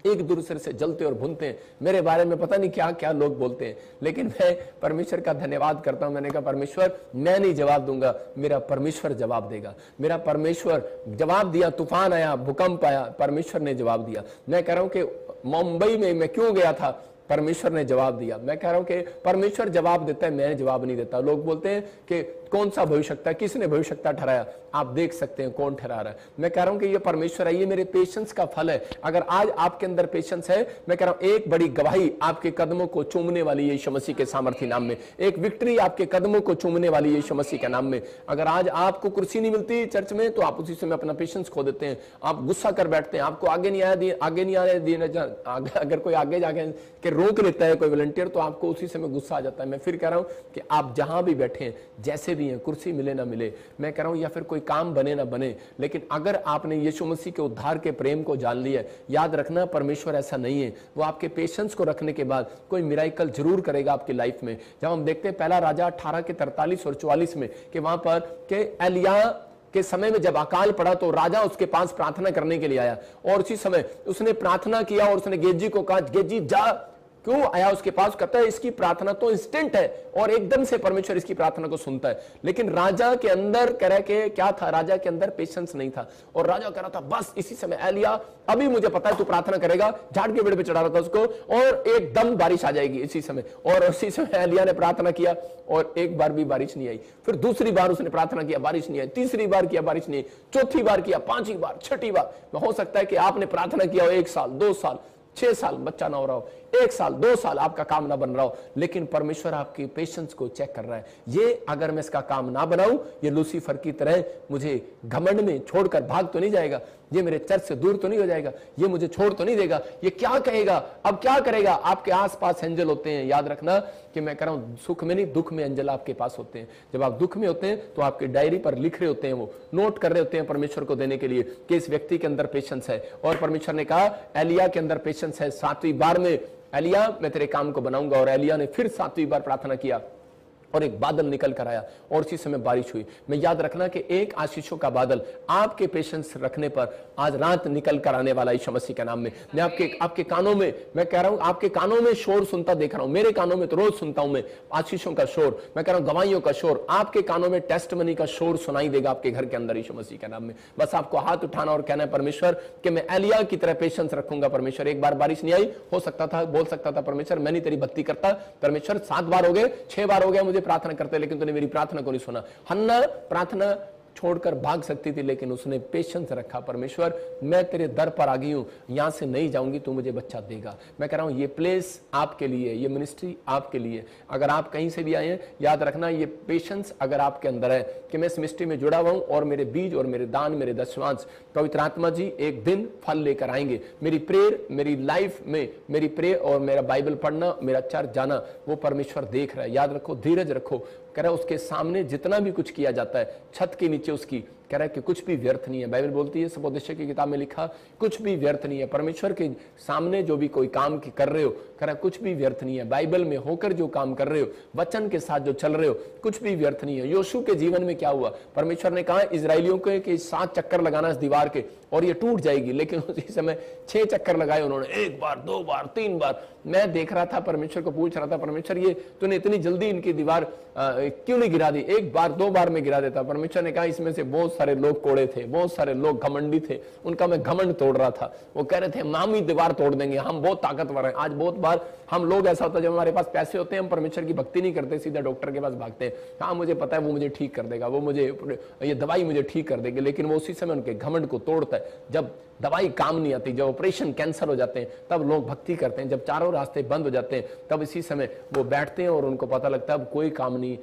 एक दूसरे से जलते और भुनते हैं। मेरे बारे में पता नहीं क्या क्या लोग बोलते हैं, लेकिन मैं परमेश्वर का धन्यवाद करता हूं। मैंने कहा परमेश्वर मैं नहीं जवाब दूंगा, मेरा परमेश्वर जवाब देगा। मेरा परमेश्वर जवाब दिया, तूफान आया, भूकंप आया, परमेश्वर ने जवाब दिया। मैं कह रहा हूं कि मुंबई में मैं क्यों गया था, परमेश्वर ने जवाब दिया। मैं कह रहा हूं कि परमेश्वर जवाब देता है, मैं जवाब नहीं देता। लोग बोलते हैं कि कौन सा भविष्यवक्ता, किसने भविष्यवक्ता ठहराया, आप देख सकते हैं कौन ठहरा रहा है। मैं कह रहा हूं कि ये परमेश्वर है, ये मेरे पेशेंस का फल है। अगर आज आपके अंदर पेशेंस है, मैं कह रहा हूं एक बड़ी गवाही आपके कदमों को चूमने वाली है यीशु मसीह के सामर्थी नाम में, एक विक्ट्री आपके कदमों को चूमने वाली है यीशु मसीह के नाम में। अगर आज आपको कुर्सी नहीं मिलती चर्च में तो आप उसी समय अपना पेशेंस खो देते हैं, आप गुस्सा कर बैठते हैं, आपको आगे नहीं आने देना। अगर कोई आगे जाके के रोक लेता है कोई वॉलंटियर तो आपको उसी समय गुस्सा आ जाता है। मैं फिर कह रहा हूं कि आप जहां भी बैठे हैं, जैसे भी भी हैं, कुर्सी मिले ना मिले, मैं कह रहा हूं, या फिर कोई काम बने ना बने, लेकिन अगर आपने यीशु मसीह के उद्धार के प्रेम को जान लिया, याद रखना परमेश्वर ऐसा नहीं है, वो आपके पेशेंस को रखने के बाद कोई मिराइकल जरूर करेगा आपकी लाइफ में। जब हम देखते हैं पहला राजा 18 के 43 और 44 में कि वहां पर के एलिया के समय में जब अकाल पड़ा तो राजा उसके पास प्रार्थना करने के लिए आया, और उसी समय उसने प्रार्थना किया और उसने गेजी को कहा, गेजी जा। क्यों आया उसके पास? कहता है इसकी प्रार्थना तो इंस्टेंट है और एकदम से परमेश्वर इसकी प्रार्थना को सुनता है। लेकिन राजा के अंदर कह रहे कि क्या था, राजा के अंदर पेशेंस नहीं था, और राजा कह रहा था बस इसी समय एलिया, अभी मुझे पता है तू प्रार्थना करेगा, झाड़ के पेड़ पे चढ़ा रहा था उसको, और एकदम बारिश आ जाएगी इसी समय। और उसी समय एलिया ने प्रार्थना किया और एक बार भी बारिश नहीं आई। फिर दूसरी बार उसने प्रार्थना किया, बारिश नहीं आई। तीसरी बार किया, बारिश नहीं आई। चौथी बार किया, पांचवी बार, छठी बार। हो सकता है कि आपने प्रार्थना किया हो 1 साल, 2 साल, 6 साल बच्चा ना हो रहा हो, 1 साल 2 साल आपका काम ना बन रहा हो, लेकिन परमेश्वर आपकी पेशेंस को चेक कर रहा है। ये अगर मैं इसका काम ना बनाऊं, ये लूसीफर की तरह मुझे घमंड में छोड़कर भाग तो नहीं जाएगा, ये मेरे चर्च से दूर तो नहीं हो जाएगा, ये मुझे छोड़ तो नहीं देगा, ये क्या कहेगा, अब क्या करेगा। आपके आसपास एंजल होते हैं, याद रखना कि मैं कह रहा हूं सुख में नहीं दुख में एंजल आपके पास होते हैं। जब आप दुख में होते हैं तो आपकी डायरी पर लिख रहे होते हैं, वो नोट कर रहे होते हैं परमेश्वर को देने के लिए कि इस व्यक्ति के अंदर पेशेंस है। और परमेश्वर ने कहा एलिया के अंदर पेशेंस है। 7वीं बार में एलिया मैं तेरे काम को बनाऊंगा, और एलिया ने फिर 7वीं बार प्रार्थना किया और एक बादल निकल कर आया और उसी समय बारिश हुई। मैं याद रखना कि एक आशीषों का बादल आपके पेशेंस रखने पर आज रात निकल कर आने वाला यीशु मसीह के नाम में। मैं आपके कानों में, मैं कह रहा हूं आपके कानों में शोर सुनता देख रहा हूं, मेरे कानों में तो रोज सुनता हूं मैं आशीषों का शोर, मैं कह रहा हूं गवाहियों का शोर, आपके कानों में टेस्टमनी का शोर सुनाई देगा आपके घर के अंदर यीशु मसीह के नाम में। बस आपको हाथ उठाना और कहना है परमेश्वर कि मैं एलिया की तरह पेशेंस रखूंगा। परमेश्वर एक बार बारिश नहीं आई, हो सकता था बोल सकता था परमेश्वर मैं नहीं तेरी भक्ति करता, परमेश्वर 7 बार हो गए, 6 बार हो गया मुझे प्रार्थना करते, लेकिन तूने मेरी प्रार्थना को नहीं सुना। हन्ना प्रार्थना छोड़कर भाग सकती थी, लेकिन उसने पेशेंस रखा। परमेश्वर मैं तेरे दर पर आ गई हूं, यहां से नहीं जाऊंगी, तू मुझे बच्चा देगा। मैं कह रहा हूं ये प्लेस आपके लिए, ये मिनिस्ट्री आपके लिए। अगर आप कहीं से भी आए हैं, याद रखना ये पेशेंस अगर आपके अंदर है कि मैं इस मिनिस्ट्री में जुड़ा हुआ हूं और मेरे बीज और मेरे दान, मेरे दशमांश पवित्र आत्मा जी एक दिन फल लेकर आएंगे। मेरी प्रेयर, मेरी लाइफ में मेरी प्रेयर और मेरा बाइबल पढ़ना, मेरा चर्च जाना, वो परमेश्वर देख रहा है। याद रखो, धीरज रखो। कह रहा है उसके सामने जितना भी कुछ किया जाता है, छत के नीचे उसकी, कह रहा है कि कुछ भी व्यर्थ नहीं है। बाइबल बोलती है, सबोदेश की किताब में लिखा, कुछ भी व्यर्थ नहीं है। परमेश्वर के सामने जो भी कोई काम कर रहे हो, कह रहा है कुछ भी व्यर्थ नहीं है। बाइबल में होकर जो काम कर रहे हो, वचन के साथ जो चल रहे हो, कुछ भी व्यर्थ नहीं है। योशू के जीवन में क्या हुआ? परमेश्वर ने कहा इजरायलियों को कि 7 चक्कर लगाना इस दीवार के और ये टूट जाएगी, लेकिन उसी समय 6 चक्कर लगाए उन्होंने, 1 बार, 2 बार, 3 बार। मैं देख रहा था, परमेश्वर को पूछ रहा था, परमेश्वर ये तूने इतनी जल्दी इनकी दीवार क्यों नहीं गिरा दी? 1 बार 2 बार में गिरा देता। परमेश्वर ने कहा इसमें से बहुत सारे लोग कोड़े थे, बहुत सारे लोग घमंडी थे, उनका मैं घमंड तोड़ रहा था। वो कह रहे थे हम ही दीवार तोड़ देंगे, हम बहुत ताकतवर हैं। आज बहुत बार हम लोग ऐसा होता है, जब हमारे पास पैसे होते हैं हम परमेश्वर की भक्ति नहीं करते, सीधा डॉक्टर के पास भागते हैं। हाँ मुझे पता है वो मुझे ठीक कर देगा, वो मुझे ये दवाई मुझे ठीक कर देगी, लेकिन वो उसी समय उनके घमंड को तोड़ता है। जब दवाई काम नहीं आती, जब ऑपरेशन कैंसर हो जाते हैं, तब लोग भक्ति करते हैं। जब चारों रास्ते बंद हो जाते हैं, तब इसी समय वो बैठते हैं और उनको पता लगता है अब कोई काम नहीं,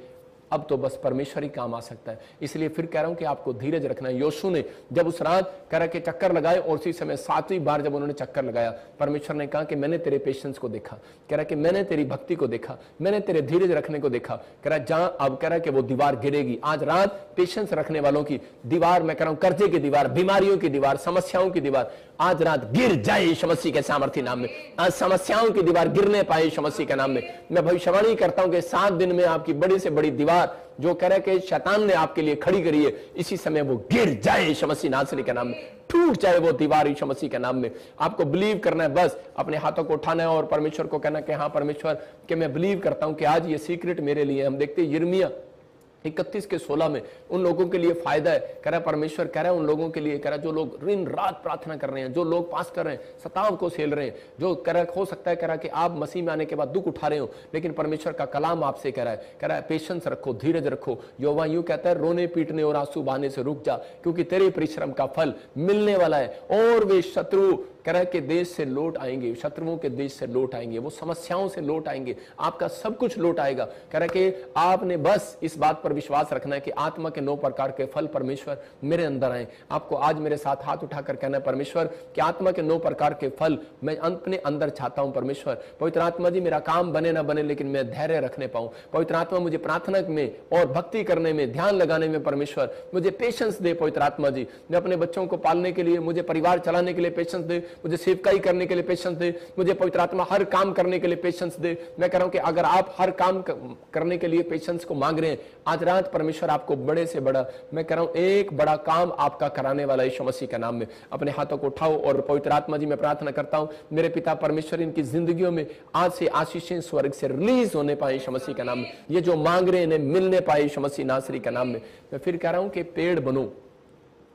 अब तो बस परमेश्वर ही काम आ सकता है। इसलिए फिर कह रहा हूं कि आपको धीरज रखना है। योशू ने जब उस रात कह रहा कि चक्कर लगाए और उसी समय 7वीं बार जब उन्होंने चक्कर लगाया, परमेश्वर ने कहा कि मैंने तेरे पेशेंस को देखा, कह रहा कि मैंने तेरी भक्ति को देखा, मैंने तेरे धीरज रखने को देखा। कह रहा जहां अब कह रहा कि वो दीवार गिरेगी। आज रात पेशेंस रखने वालों की दीवार, मैं कह रहा हूं कर्जे की दीवार, बीमारियों की दीवार, समस्याओं की दीवार आज रात गिर जाए यीशु मसीह के सामर्थ्य नाम में। आज समस्याओं की दीवार गिरने पाए यीशु मसीह के नाम में। मैं भविष्यवाणी करता हूं कि 7 दिन में आपकी बड़ी से बड़ी दीवार जो कह रहे कि शैतान ने आपके लिए खड़ी करी है, इसी समय वो गिर जाए यीशु मसीह नासरी के नाम में, टूट जाए वो दीवार यीशु मसीह के नाम में। आपको बिलीव करना है, बस अपने हाथों को उठाना है और परमेश्वर को कहना कि हाँ परमेश्वर कि मैं बिलीव करता हूं कि आज ये सीक्रेट मेरे लिए। हम देखते हैं यिर्मयाह 31 के 16 में उन लोगों के लिए फायदा है। कह रहा परमेश्वर कह रहा है उन लोगों के लिए, कह रहा जो लोग दिन रात प्रार्थना कर रहे हैं, जो लोग पास कर रहे हैं, सताव को झेल रहे हैं, जो कह रहा हो सकता है कह रहा कि आप मसीह में आने के बाद दुख उठा रहे हो, लेकिन परमेश्वर का कलाम आपसे कह रहा है पेशेंस रखो, धीरज रखो। यहोवा यूं कहता है रोने पीटने और आंसू बहाने से रुक जा, क्योंकि तेरे परिश्रम का फल मिलने वाला है। और वे शत्रु कह रहा है कि देश से लौट आएंगे, शत्रुओं के देश से लौट आएंगे, वो समस्याओं से लौट आएंगे, आपका सब कुछ लौट आएगा। कह रहा है कि आपने बस इस बात पर विश्वास रखना है कि आत्मा के 9 प्रकार के फल परमेश्वर मेरे अंदर आए। आपको आज मेरे साथ हाथ उठाकर कहना है परमेश्वर कि आत्मा के 9 प्रकार के फल मैं अपने अंदर चाहता हूं। परमेश्वर पवित्र आत्मा जी, मेरा काम बने ना बने लेकिन मैं धैर्य रखने पाऊं। पवित्र आत्मा मुझे प्रार्थना में और भक्ति करने में, ध्यान लगाने में परमेश्वर मुझे पेशेंस दे। पवित्र आत्मा जी, मैं अपने बच्चों को पालने के लिए, मुझे परिवार चलाने के लिए पेशेंस दे, मुझे सेवकाई करने के लिए पेशेंस दे, मुझे पवित्र आत्मा हर काम करने के लिए पेशेंस दे। मैं कह रहा हूं कि अगर आप हर काम करने के लिए पेशेंस को मांग रहे हैं, आज रात परमेश्वर आपको बड़े से बड़ा, मैं कह रहा हूं एक बड़ा काम आपका कराने वाला यीशु मसीह के नाम में। अपने हाथों को उठाओ और पवित्र आत्मा जी, मैं प्रार्थना करता हूं मेरे पिता परमेश्वर, इनकी जिंदगियों में आज से आशीषें स्वर्ग से रिलीज होने पाए यीशु मसीह के नाम में। ये जो मांग रहे हैं इन्हें मिलने पाए यीशु मसीह नासरी के नाम में। मैं फिर कह रहा हूं कि पेड़ बनो।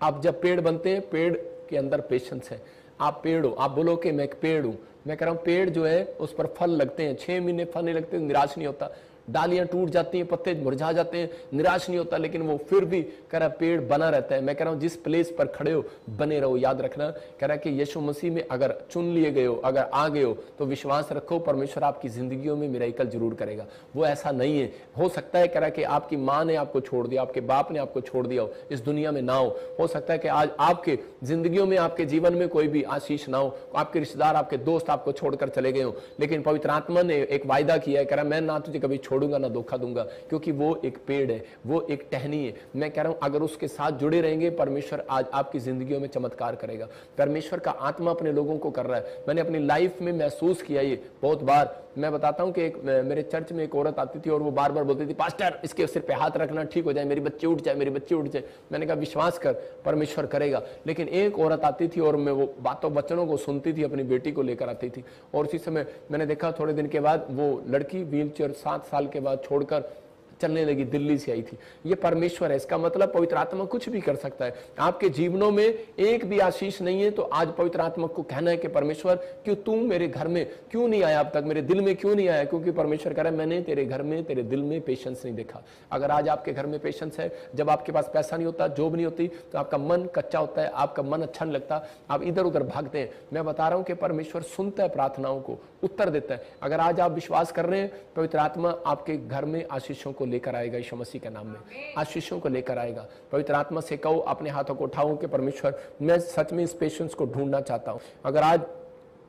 आप जब पेड़ बनते हैं, पेड़ के अंदर पेशेंस है। आप पेड़ हो, आप बोलो कि मैं एक पेड़ हूं। मैं कह रहा हूं पेड़ जो है उस पर फल लगते हैं, 6 महीने फल नहीं लगते, निराश नहीं होता, डालियां टूट जाती हैं, पत्ते मुरझा जाते हैं, निराश नहीं होता, लेकिन वो फिर भी कह रहा पेड़ बना रहता है। मैं कह रहा हूं जिस प्लेस पर खड़े हो बने रहो। याद रखना, कह रहा कि यीशु मसीह में अगर चुन लिए गए हो, अगर आ गए हो, तो विश्वास रखो परमेश्वर आपकी जिंदगियों में मिरेकल जरूर करेगा। वो ऐसा नहीं है, हो सकता है कह रहा कि आपकी माँ ने आपको छोड़ दिया, आपके बाप ने आपको छोड़ दिया हो, इस दुनिया में ना हो सकता है कि आज आपके जिंदगियों में, आपके जीवन में कोई भी आशीष ना हो, आपके रिश्तेदार, आपके दोस्त आपको छोड़कर चले गए हो, लेकिन पवित्र आत्मा ने एक वायदा किया है, कह रहा मैं ना तुझे कभी छोड़ूंगा ना धोखा दूंगा, क्योंकि वो एक पेड़ है, वो एक टहनी है। मैं कह रहा हूं अगर उसके साथ जुड़े रहेंगे, परमेश्वर आज आपकी जिंदगियों में चमत्कार करेगा। परमेश्वर का आत्मा अपने लोगों को कर रहा है। मैंने अपनी लाइफ में महसूस किया ये बहुत बार। मैं बताता हूं कि एक मेरे चर्च में एक औरत आती थी और वो बार बार बोलती थी, पास्टर इसके सिर पे हाथ रखना, ठीक हो जाए, मेरी बच्ची उठ जाए, मेरी बच्ची उठ जाए। मैंने कहा विश्वास कर, परमेश्वर करेगा। लेकिन एक औरत आती थी और मैं वो बातों वचनों को सुनती थी, अपनी बेटी को लेकर आती थी, और उसी समय मैंने देखा थोड़े दिन के बाद वो लड़की व्हीलचेयर 7 साल के बाद छोड़कर चलने लगी, दिल्ली से आई थी। ये परमेश्वर है। इसका मतलब पवित्र आत्मा कुछ भी कर सकता है। आपके जीवनों में एक भी आशीष नहीं है तो आज पवित्र आत्मा को कहना है कि परमेश्वर क्यों तू मेरे घर में क्यों नहीं आया अब तक, मेरे दिल में क्यों नहीं आया, क्योंकि परमेश्वर कह रहा है मैंने तेरे घर में, तेरे दिल में पेशेंस नहीं देखा। अगर आज आपके घर में पेशेंस है, जब आपके पास पैसा नहीं होता, जॉब नहीं होती, तो आपका मन कच्चा होता है, आपका मन अच्छा नहीं लगता, आप इधर उधर भागते हैं। मैं बता रहा हूं कि परमेश्वर सुनता है प्रार्थनाओं को, उत्तर देता है। अगर आज आप विश्वास कर रहे हैं, पवित्र आत्मा आपके घर में आशीषों को लेकर आएगा यीशु मसीह के नाम में, आशीषों को लेकर आएगा। पवित्र आत्मा से कहो, अपने हाथों को उठाओ कि परमेश्वर मैं सच में इस पेशेंस को ढूंढना चाहता हूं। अगर आज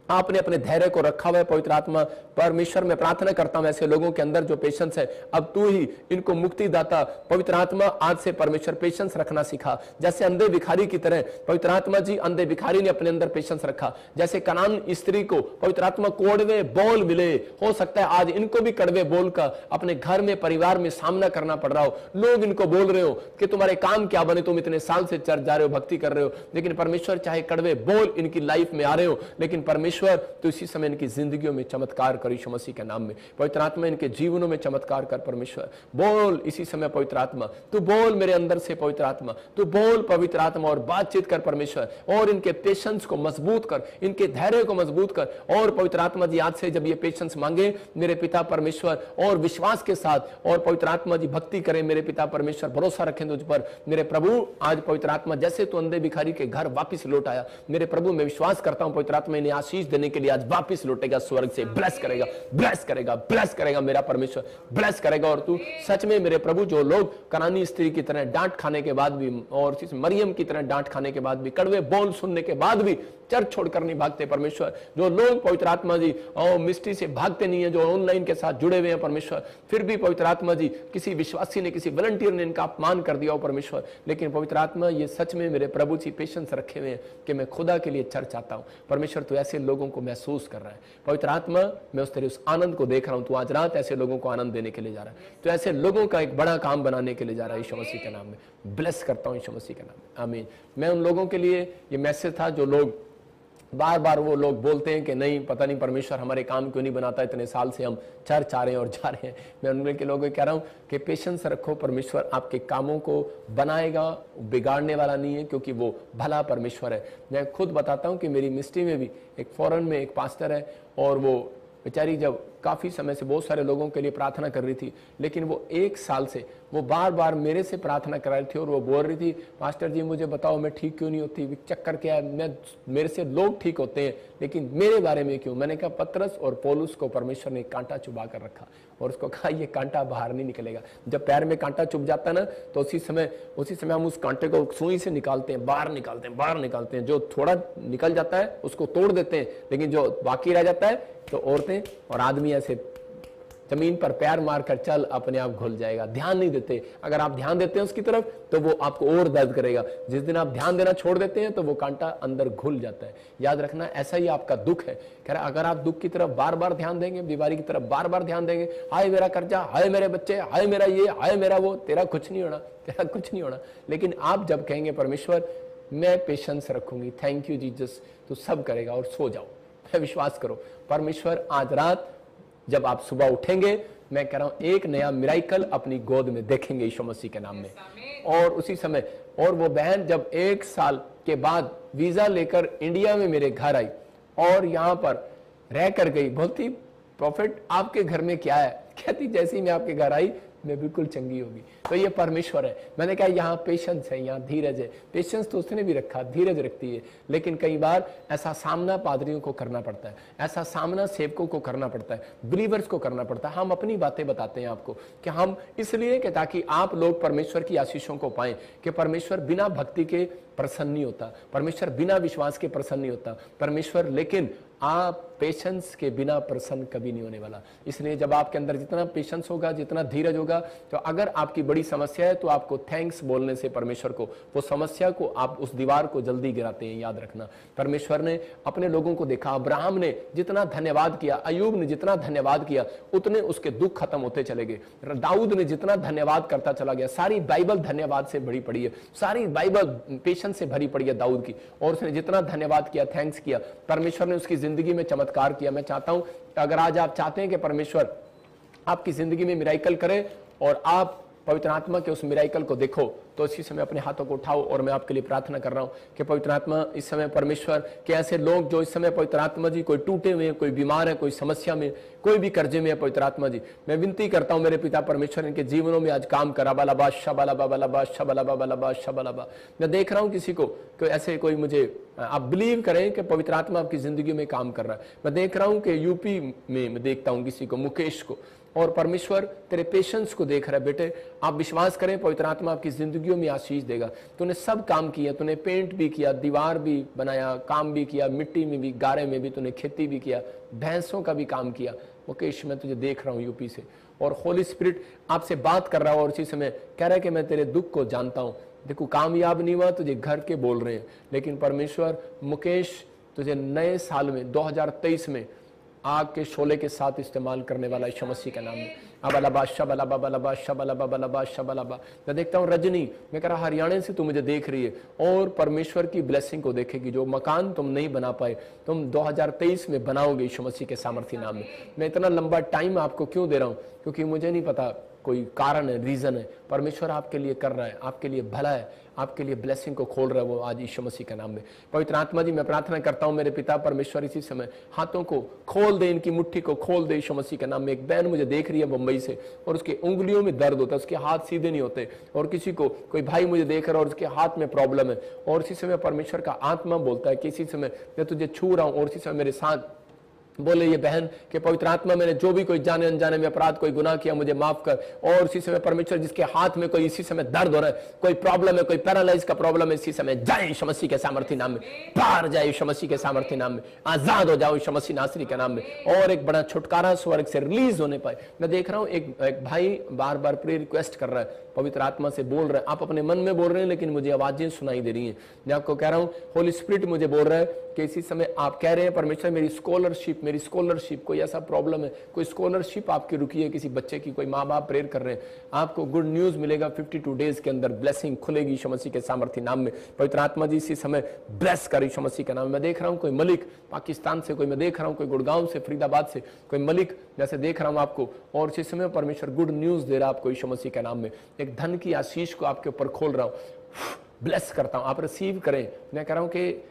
आपने अपने धैर्य को रखा हुआ है, पवित्र आत्मा परमेश्वर मैं प्रार्थना करता हूं ऐसे लोगों के अंदर जो पेशेंस है, अब तू ही इनको मुक्ति दाता पवित्र आत्मा आज से परमेश्वर पेशेंस रखना सिखा। जैसे अंधे भिखारी की तरह पवित्र आत्मा जी, अंधे भिखारी ने अपने अंदर पेशेंस रखा, जैसे कनान स्त्री को पवित्र आत्मा कड़वे बोल मिले, हो सकता है आज इनको भी कड़वे बोल का अपने घर में, परिवार में सामना करना पड़ रहा हो। लोग इनको बोल रहे हो कि तुम्हारे काम क्या बने, तुम इतने साल से चर्च जा रहे हो, भक्ति कर रहे हो, लेकिन परमेश्वर चाहे कड़वे बोल इनकी लाइफ में आ रहे हो, लेकिन परमेश्वर तो इसी समय इनकी जिंदगियों में चमत्कार कर यीशु मसीह के नाम में। पवित्र आत्मा इनके जीवनों में चमत्कार कर। परमेश्वर बोल इसी समय, पवित्र आत्मा तू बोल मेरे अंदर से, पवित्र आत्मा तू बोल पवित्र आत्मा, और बातचीत कर परमेश्वर, और इनके पेशेंस को मजबूत कर, इनके धैर्य को मजबूत कर। और पवित्र आत्मा जी आज से जब ये पेशेंस मांगे मेरे पिता परमेश्वर, और विश्वास के साथ, और पवित्र आत्मा जी भक्ति करें मेरे पिता परमेश्वर, भरोसा रखें तुझ पर मेरे प्रभु। आज पवित्र आत्मा जैसे तू अंधे भिखारी के घर वापस लौट आया मेरे प्रभु, मैं विश्वास करता हूं पवित्र आत्मा इन्हें आशीष देने के लिए आज वापस लौटेगा, स्वर्ग से ब्लेस करेगा, ब्लेस करेगा, ब्लेस करेगा मेरा परमेश्वर, ब्लेस करेगा। और तू सच में मेरे प्रभु, जो लोग कनानी स्त्री की तरह डांट खाने के बाद भी, और मरियम की तरह डांट खाने के बाद भी, कड़वे बोल सुनने के बाद भी चर्च छोड़कर नहीं भागते परमेश्वर, जो लोग पवित्र आत्मा जी और मिस्ट्री से भागते नहीं है, जो ऑनलाइन के साथ जुड़े हुए हैं परमेश्वर, फिर भी पवित्र आत्मा जी किसी विश्वासी ने, किसी वॉलंटियर ने इनका अपमान कर दिया हो परमेश्वर, लेकिन पवित्र आत्मा ये सच में मेरे प्रभु जी पेशेंस रखे हुए हैं कि मैं खुदा के लिए चर्च आता हूं परमेश्वर। तो ऐसे लोगों को महसूस कर रहा है पवित्र आत्मा, मैं उस तेरे उस आनंद को देख रहा हूं। तू आज रात ऐसे लोगों को आनंद देने के लिए जा रहा है, तो ऐसे लोगों का एक बड़ा काम बनाने के लिए जा रहा है यीशु मसीह के नाम में। ब्लेस करता हूं यीशु मसीह के नाम में, आमीन। मैं उन लोगों के लिए ये मैसेज था जो लोग बार बार वो लोग बोलते हैं कि नहीं, पता नहीं परमेश्वर हमारे काम क्यों नहीं बनाता, इतने साल से हम चर्च आ रहे हैं और जा रहे हैं। मैं उनके लोगों को कह रहा हूं कि पेशेंस रखो, परमेश्वर आपके कामों को बनाएगा, बिगाड़ने वाला नहीं है, क्योंकि वो भला परमेश्वर है। मैं खुद बताता हूं कि मेरी मिस्ट्री में भी एक फॉरेन में एक पास्टर है, और वो बेचारी जब काफ़ी समय से बहुत सारे लोगों के लिए प्रार्थना कर रही थी, लेकिन वो 1 साल से वो बार बार मेरे से प्रार्थना करा रही थी और वो बोल रही थी, पास्टर जी मुझे बताओ मैं ठीक क्यों नहीं होती, चक्कर क्या है, मेरे से लोग ठीक होते हैं लेकिन मेरे बारे में क्यों। मैंने कहा पतरस और पौलुस को परमेश्वर ने कांटा चुबा कर रखा और उसको कहा ये कांटा बाहर नहीं निकलेगा। जब पैर में कांटा चुभ जाता है ना तो उसी समय हम उस कांटे को सुई से निकालते हैं, बाहर निकालते हैं। जो थोड़ा निकल जाता है उसको तोड़ देते हैं, लेकिन जो बाकी रह जाता है तो औरतें और आदमी ऐसे जमीन पर पैर मारकर चल अपने आप घुल जाएगा। ध्यान नहीं देते। अगर आप ध्यान देते हैं उसकी तरफ तो वो आपको और दर्द करेगा। जिस दिन आप ध्यान देना छोड़ देते हैं तो वो कांटा अंदर घुल जाता है। याद रखना ऐसा ही आपका दुख है। कह रहा अगर आप दुख की तरफ बार बार ध्यान देंगे, बीमारी की तरफ बार बार ध्यान देंगे, हाय मेरा कर्जा, हाय मेरे बच्चे, हाय मेरा ये, हाय मेरा वो, तेरा कुछ नहीं होना। लेकिन आप जब कहेंगे परमेश्वर मैं पेशेंस रखूंगी, थैंक यू जीसस, तो सब करेगा और सो जाओ। मैं विश्वास करो परमेश्वर आज रात जब आप सुबह उठेंगे, मैं कह रहा हूं एक नया मिराइकल अपनी गोद में देखेंगे यीशु मसीह के नाम में। और उसी समय और वो बहन जब 1 साल के बाद वीजा लेकर इंडिया में मेरे घर आई और यहां पर रह कर गई, बोलती प्रॉफिट आपके घर में क्या है, कहती जैसे ही मैं आपके घर आई मैं बिल्कुल चंगी होगी। तो ये परमेश्वर है। मैंने कहा यहाँ पेशेंस है, यहाँ धीरज है। पेशेंस तो उसने भी रखा, धीरज रखती है, लेकिन कई बार ऐसा सामना पादरियों को करना पड़ता है, ऐसा सामना सेवकों को करना पड़ता है, बिलीवर्स को करना पड़ता है। हम अपनी बातें बताते हैं आपको कि हम इसलिए कि ताकि आप लोग परमेश्वर की आशीषों को पाएं कि परमेश्वर बिना भक्ति के प्रसन्न नहीं होता, परमेश्वर बिना विश्वास के प्रसन्न नहीं होता परमेश्वर, लेकिन आप पेशेंस के बिना प्रसन्न कभी नहीं होने वाला। इसलिए जब आपके अंदर जितना पेशेंस होगा, जितना धीरज होगा, तो अगर आपकी बड़ी समस्या है तो आपको थैंक्स बोलने से परमेश्वर को, वो समस्या को, आप उस दीवार को जल्दी गिराते हैं। याद रखना परमेश्वर ने अपने लोगों को देखा। अब्राहम ने जितना धन्यवाद किया, अयूब ने जितना धन्यवाद किया, उतने उसके दुख खत्म होते चले गए। दाऊद ने जितना धन्यवाद करता चला गया। सारी बाइबल धन्यवाद से भरी पड़ी है, सारी बाइबल पेशेंस से भरी पड़ी है दाऊद की। और उसने जितना धन्यवाद किया, थैंक्स किया, परमेश्वर ने उसकी जिंदगी में चमत्कार किया। मैं चाहता हूं अगर आज आप चाहते हैं कि परमेश्वर आपकी जिंदगी में मिराइकल करे और आप पवित्र आत्मा के उस मिराइकल को देखो, तो इसी समय अपने हाथों को उठाओ और मैं आपके लिए प्रार्थना कर रहा हूं कि पवित्र आत्मा इस समय परमेश्वर के ऐसे लोग जो इस समय पवित्र आत्मा जी कोई टूटे हुए हैं, कोई बीमार है, कोई समस्या में, कोई भी कर्जे में है, पवित्र आत्मा जी मैं विनती करता हूं मेरे पिता परमेश्वर इनके जीवनों में आज काम करा। बालाबा शबालाबा बालाबा शबालाबा बालाबा शबालाबा। मैं देख रहा हूं किसी को ऐसे कोई, मुझे आप बिलीव करें कि पवित्र आत्मा आपकी जिंदगी में काम कर रहा है। मैं देख रहा हूं कि यूपी में मैं देखता हूं किसी को, मुकेश को, और परमेश्वर तेरे पेशेंस को देख रहा है। बेटे आप विश्वास करें पवित्र आत्मा आपकी जिंदगियों में आशीष देगा। तूने सब काम किया, तूने पेंट भी किया, दीवार भी बनाया, काम भी किया, मिट्टी में भी, गारे में भी, तूने खेती भी किया, भैंसों का भी काम किया। मुकेश मैं तुझे देख रहा हूँ यूपी से, और होली स्पिरिट आपसे बात कर रहा है और इसी समय कह रहा है कि मैं तेरे दुख को जानता हूँ। देखो कामयाब नहीं हुआ, तुझे घर के बोल रहे हैं, लेकिन परमेश्वर मुकेश तुझे नए साल में 2023 में आग के शोले के साथ इस्तेमाल करने वाला यीशु मसीह का नाम है। अबलबा शबलबा बलबा शबलबा बलबा शबलबा। मैं देखता हूँ रजनी, मैं कह रहा हरियाणा से तू मुझे देख रही है और परमेश्वर की ब्लेसिंग को देखेगी। जो मकान तुम नहीं बना पाए तुम 2023 में बनाओगे यीशु मसीह के सामर्थ्य नाम में। मैं इतना लंबा टाइम आपको क्यों दे रहा हूँ, क्योंकि मुझे नहीं पता कोई कारण है, रीजन है। परमेश्वर आपके लिए कर रहा है, आपके लिए भला है, आपके लिए ब्लेसिंग को खोल रहा है वो आज यीशु मसीह के नाम में। पवित्र आत्मा जी मैं प्रार्थना करता हूं मेरे पिता परमेश्वर इसी समय हाथों को खोल दे, इनकी मुट्ठी को खोल दे यीशु मसीह के नाम में। एक बहन मुझे देख रही है मुंबई से और उसके उंगलियों में दर्द होता है, उसके हाथ सीधे नहीं होते, और किसी को कोई भाई मुझे देख रहा है और उसके हाथ में प्रॉब्लम है, और इसी समय परमेश्वर का आत्मा बोलता है कि इसी समय मैं तुझे छू रहा हूं, और इसी समय मेरे साथ बोले ये बहन के पवित्र आत्मा मैंने जो भी कोई जाने अनजाने में अपराध कोई गुनाह किया मुझे माफ कर। और इसी समय परमेश्वर जिसके हाथ में कोई इसी समय दर्द हो रहा है, कोई प्रॉब्लम है, कोई पैरालाइज का प्रॉब्लम है, इसी समय जाए यीशु मसीह के सामर्थ्य नाम में, पार जाए यीशु मसीह के सामर्थ्य नाम में, आजाद हो जाओ यीशु मसीह नासरी के नाम में, और एक बड़ा छुटकारा स्वर्ग से रिलीज होने पाए। मैं देख रहा हूं एक भाई बार बार प्रे रिक्वेस्ट कर रहा है, पवित्र आत्मा से बोल रहा है, आप अपने मन में बोल रहे हैं लेकिन मुझे आवाजें सुनाई दे रही हैं। मैं आपको कह रहा हूं होली स्पिरिट मुझे बोल रहा है कि इसी समय आप कह रहे हैं परमेश्वर मेरी स्कॉलरशिप कोई ऐसा प्रॉब्लम है, कोई स्कॉलरशिप आपकी रुकी है किसी बच्चे की, कोई माँ बाप प्रेयर कर रहे हैं, आपको गुड न्यूज मिलेगा 52 डेज के अंदर, ब्लेसिंग खुलेगी यीशु मसीह के सामर्थ्य नाम में। पवित्र आत्मा जी इसी समय ब्लेस कर यीशु मसीह का नाम। मैं देख रहा हूँ कोई मलिक पाकिस्तान से, कोई मैं देख रहा हूँ कोई गुड़गांव से, फरीदाबाद से कोई मलिक जैसे देख रहा हूँ आपको, और इसी समय परमेश्वर गुड न्यूज दे रहा है आपको यीशु मसीह के नाम में। एक धन की आशीष को आपके ऊपर खोल रहा हूँ, ब्लेस करता हूं, आप रिसीव करें। मैं कह रहा हूं कि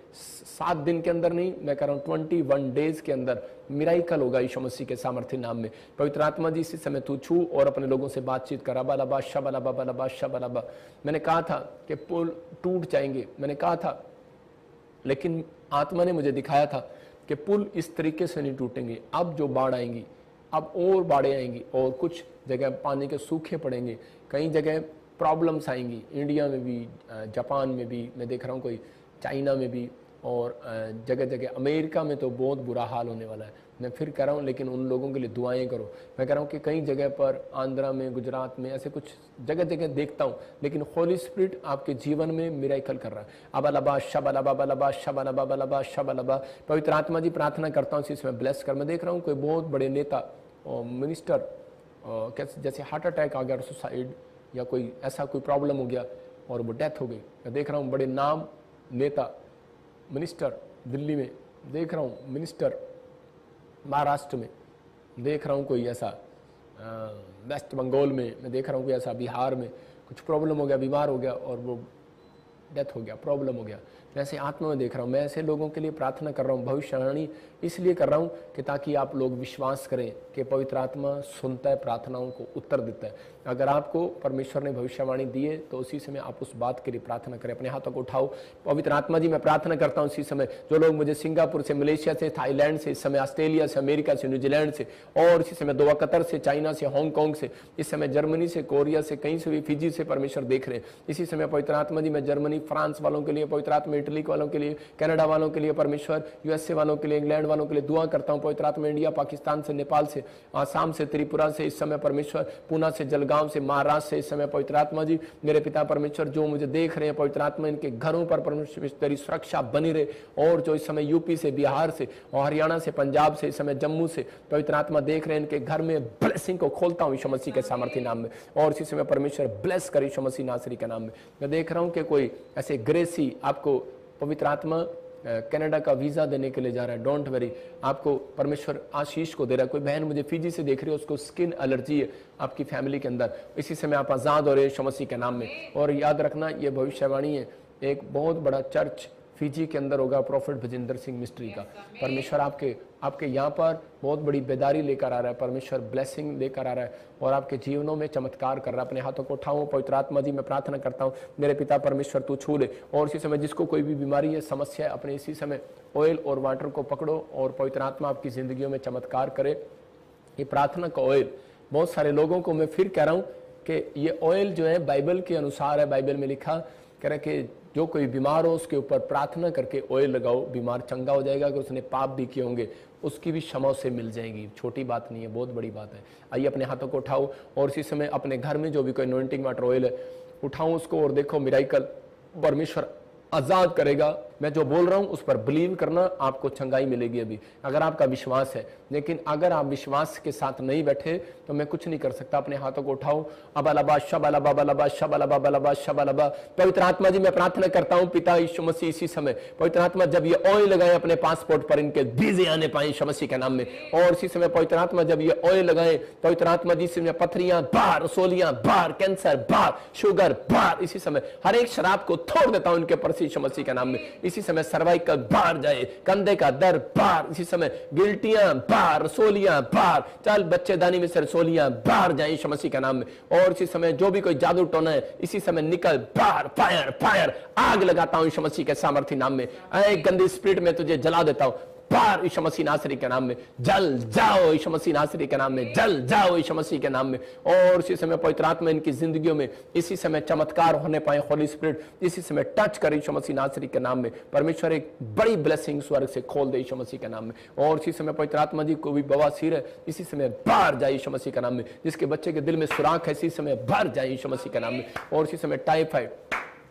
7 दिन के अंदर नहीं, मैं कह रहा हूं 21 डेज के अंदर मिराइकल होगा यीशु मसीह के सामर्थ्य नाम में। पवित्र आत्मा जी इसी समय तू छू और अपने लोगों से बातचीत कर। अबा शबा। मैंने कहा था कि पुल टूट जाएंगे, मैंने कहा था, लेकिन आत्मा ने मुझे दिखाया था कि पुल इस तरीके से नहीं टूटेंगे। अब जो बाढ़ आएंगी, अब और बाढ़ें आएंगी और कुछ जगह पानी के सूखे पड़ेंगे, कई जगह प्रॉब्लम्स आएंगी, इंडिया में भी, जापान में भी, मैं देख रहा हूँ कोई चाइना में भी, और जगह जगह अमेरिका में तो बहुत बुरा हाल होने वाला है। मैं फिर कह रहा हूँ, लेकिन उन लोगों के लिए दुआएं करो। मैं कह रहा हूँ कि कई जगह पर, आंध्रा में, गुजरात में, ऐसे कुछ जगह जगह देखता हूँ, लेकिन होली स्पिरिट आपके जीवन में मिराइकल कर रहा है। अबा शबा। पवित्र आत्मा जी प्रार्थना करता हूँ इसमें ब्लेस कर। मैं देख रहा हूँ कोई बहुत बड़े नेता और मिनिस्टर, कैसे जैसे हार्ट अटैक आ गया, सुसाइड या कोई ऐसा कोई प्रॉब्लम हो गया और वो डेथ हो गई। मैं देख रहा हूँ बड़े नाम नेता, मिनिस्टर दिल्ली में देख रहा हूँ, मिनिस्टर महाराष्ट्र में देख रहा हूँ, कोई ऐसा वेस्ट बंगाल में मैं देख रहा हूँ, कोई ऐसा बिहार में कुछ प्रॉब्लम हो गया, बीमार हो गया और वो डेथ हो गया, प्रॉब्लम हो गया। मैं ऐसे आत्मा में देख रहा हूँ। मैं ऐसे लोगों के लिए प्रार्थना कर रहा हूँ, भविष्यवाणी इसलिए कर रहा हूँ कि ताकि आप लोग विश्वास करें कि पवित्र आत्मा सुनता है, प्रार्थनाओं को उत्तर देता है। अगर आपको परमेश्वर ने भविष्यवाणी दी है तो उसी समय आप उस बात के लिए प्रार्थना करें। अपने हाथों को उठाओ। पवित्र आत्मा जी मैं प्रार्थना करता हूँ इसी समय, जो लोग मुझे सिंगापुर से, मलेशिया से, थाईलैंड से, इस समय ऑस्ट्रेलिया से, अमेरिका से, न्यूजीलैंड से, और इसी समय दोहा, कतर से, चाइना से, हांगकांग से, इस समय जर्मनी से, कोरिया से, कहीं से भी, फिजी से परमेश्वर देख रहे हैं इसी समय। पवित्र आत्मा जी मैं जर्मनी, फ्रांस वालों के लिए, पवित्र आत्मा इटली वालों के लिए, कनाडा वालों के लिए, परमेश्वर यूएसए वालों के लिए, इंग्लैंड वालों के लिए दुआ करता हूँ। पवित्र आत्मा इंडिया, पाकिस्तान से, नेपाल से, आसाम से, त्रिपुरा से, इस समय परमेश्वर पूना से, जलगांव से, महाराष्ट्र से, इस समय पवित्र आत्मा जी मेरे पिता परमेश्वर जो मुझे देख रहे हैं, पवित्र आत्मा इनके घरों पर परमेश्वर तेरी सुरक्षा बनी रहे। और जो इस समय यूपी से, बिहार से और हरियाणा से, पंजाब से, इस समय जम्मू से पवित्र आत्मा देख रहे हैं, इनके घर में ब्लेसिंग को खोलता हूँ यीशु मसीह के सामर्थ्य नाम में। और इसी समय परमेश्वर ब्लेस करे यीशु मसीह नासरी के नाम में। मैं देख रहा हूँ कि कोई ऐसे ग्रेसी आपको पवित्र आत्मा कनाडा का वीजा देने के लिए जा रहा है। डोंट वरी, आपको परमेश्वर आशीष को दे रहा है। कोई बहन मुझे फिजी से देख रही है, उसको स्किन एलर्जी है आपकी फैमिली के अंदर, इसी समय आप आजाद हो रहे हैं यीशु मसीह के नाम में। और याद रखना ये भविष्यवाणी है, एक बहुत बड़ा चर्च फिजी के अंदर होगा, प्रॉफिट भजिंदर सिंह मिस्ट्री का। परमेश्वर आपके यहाँ पर बहुत बड़ी बेदारी लेकर आ रहा है, परमेश्वर ब्लेसिंग लेकर आ रहा है और आपके जीवनों में चमत्कार कर रहा है। अपने हाथों को उठाओ। पवित्र आत्मा जी मैं प्रार्थना करता हूँ मेरे पिता परमेश्वर तू छू ले। और इसी समय जिसको कोई भी बीमारी है, समस्या है, अपने इसी समय ऑयल और वाटर को पकड़ो और पवित्र आत्मा आपकी जिंदगियों में चमत्कार करे। ये प्रार्थना का ऑयल बहुत सारे लोगों को मैं फिर कह रहा हूँ कि ये ऑयल जो है बाइबल के अनुसार है। बाइबल में लिखा कह रहा है कि जो कोई बीमार हो उसके ऊपर प्रार्थना करके ऑयल लगाओ, बीमार चंगा हो जाएगा। अगर उसने पाप भी किए होंगे उसकी भी क्षमा से मिल जाएगी। छोटी बात नहीं है, बहुत बड़ी बात है। आइए अपने हाथों को उठाओ और इसी समय अपने घर में जो भी कोई अनॉइंटिंग वाटर ऑयल है उठाओ उसको और देखो मिराइकल परमेश्वर आजाद करेगा। मैं जो बोल रहा हूं उस पर बिलीव करना, आपको चंगाई मिलेगी अभी अगर आपका विश्वास है। लेकिन अगर आप विश्वास के साथ नहीं बैठे तो मैं कुछ नहीं कर सकता। अपने हाथों को उठाओ। अबा शबा। पवित्र आत्मा जी मैं प्रार्थना करता हूं पिता यीशु मसीह इसी समय पवित्र आत्मा जब ये ऑयल लगाए अपने पासपोर्ट पर, इनके वीजे आने पाए यीशु मसीह के नाम में। और इसी समय पवित्र आत्मा जब ये ऑयल लगाए पवित्र आत्मा जी से पथरियां बाहर, रसोलियां बाहर, कैंसर बाहर, शुगर बाहर। इसी समय हर एक शराब को तोड़ देता हूं इनके पर यीशु मसीह के नाम में। इसी समय सर्वाइकल बाहर जाए, कंधे का दर्द बाहर, इसी समय गिल्टियां बाहर, रसोलियां बाहर, चल बच्चेदानी में से रसोलियां बाहर जाए यीशु मसीह के नाम में। और इसी समय जो भी कोई जादू टोना है इसी समय निकल बाहर। फायर फायर, आग लगाता हूं यीशु मसीह के सामर्थ्य नाम में। ऐ गंदी स्पिरिट में तुझे जला देता हूं बाहर यीशु मसीह नासरी के नाम में। जल जाओ यीशु मसीह नासरी के नाम में, जल जाओ यीशु मसीह के नाम में। और इसी समय पवित्र आत्मा इनकी जिंदगियों में इसी समय चमत्कार होने पाए। होली स्पिरिट इसी समय टच करे यीशु मसीह नासरी के नाम में। परमेश्वर एक बड़ी ब्लेसिंग स्वर्ग से खोल दे यीशु मसीह के नाम में। और इसी समय पवित्र आत्मा जी को भी बवासीर है इसी समय बाहर जाए यीशु मसीह के नाम में। जिसके बच्चे के दिल में सुराख है इसी समय बाहर जाए यीशु मसीह के नाम में। और इसी समय टाइफाइड,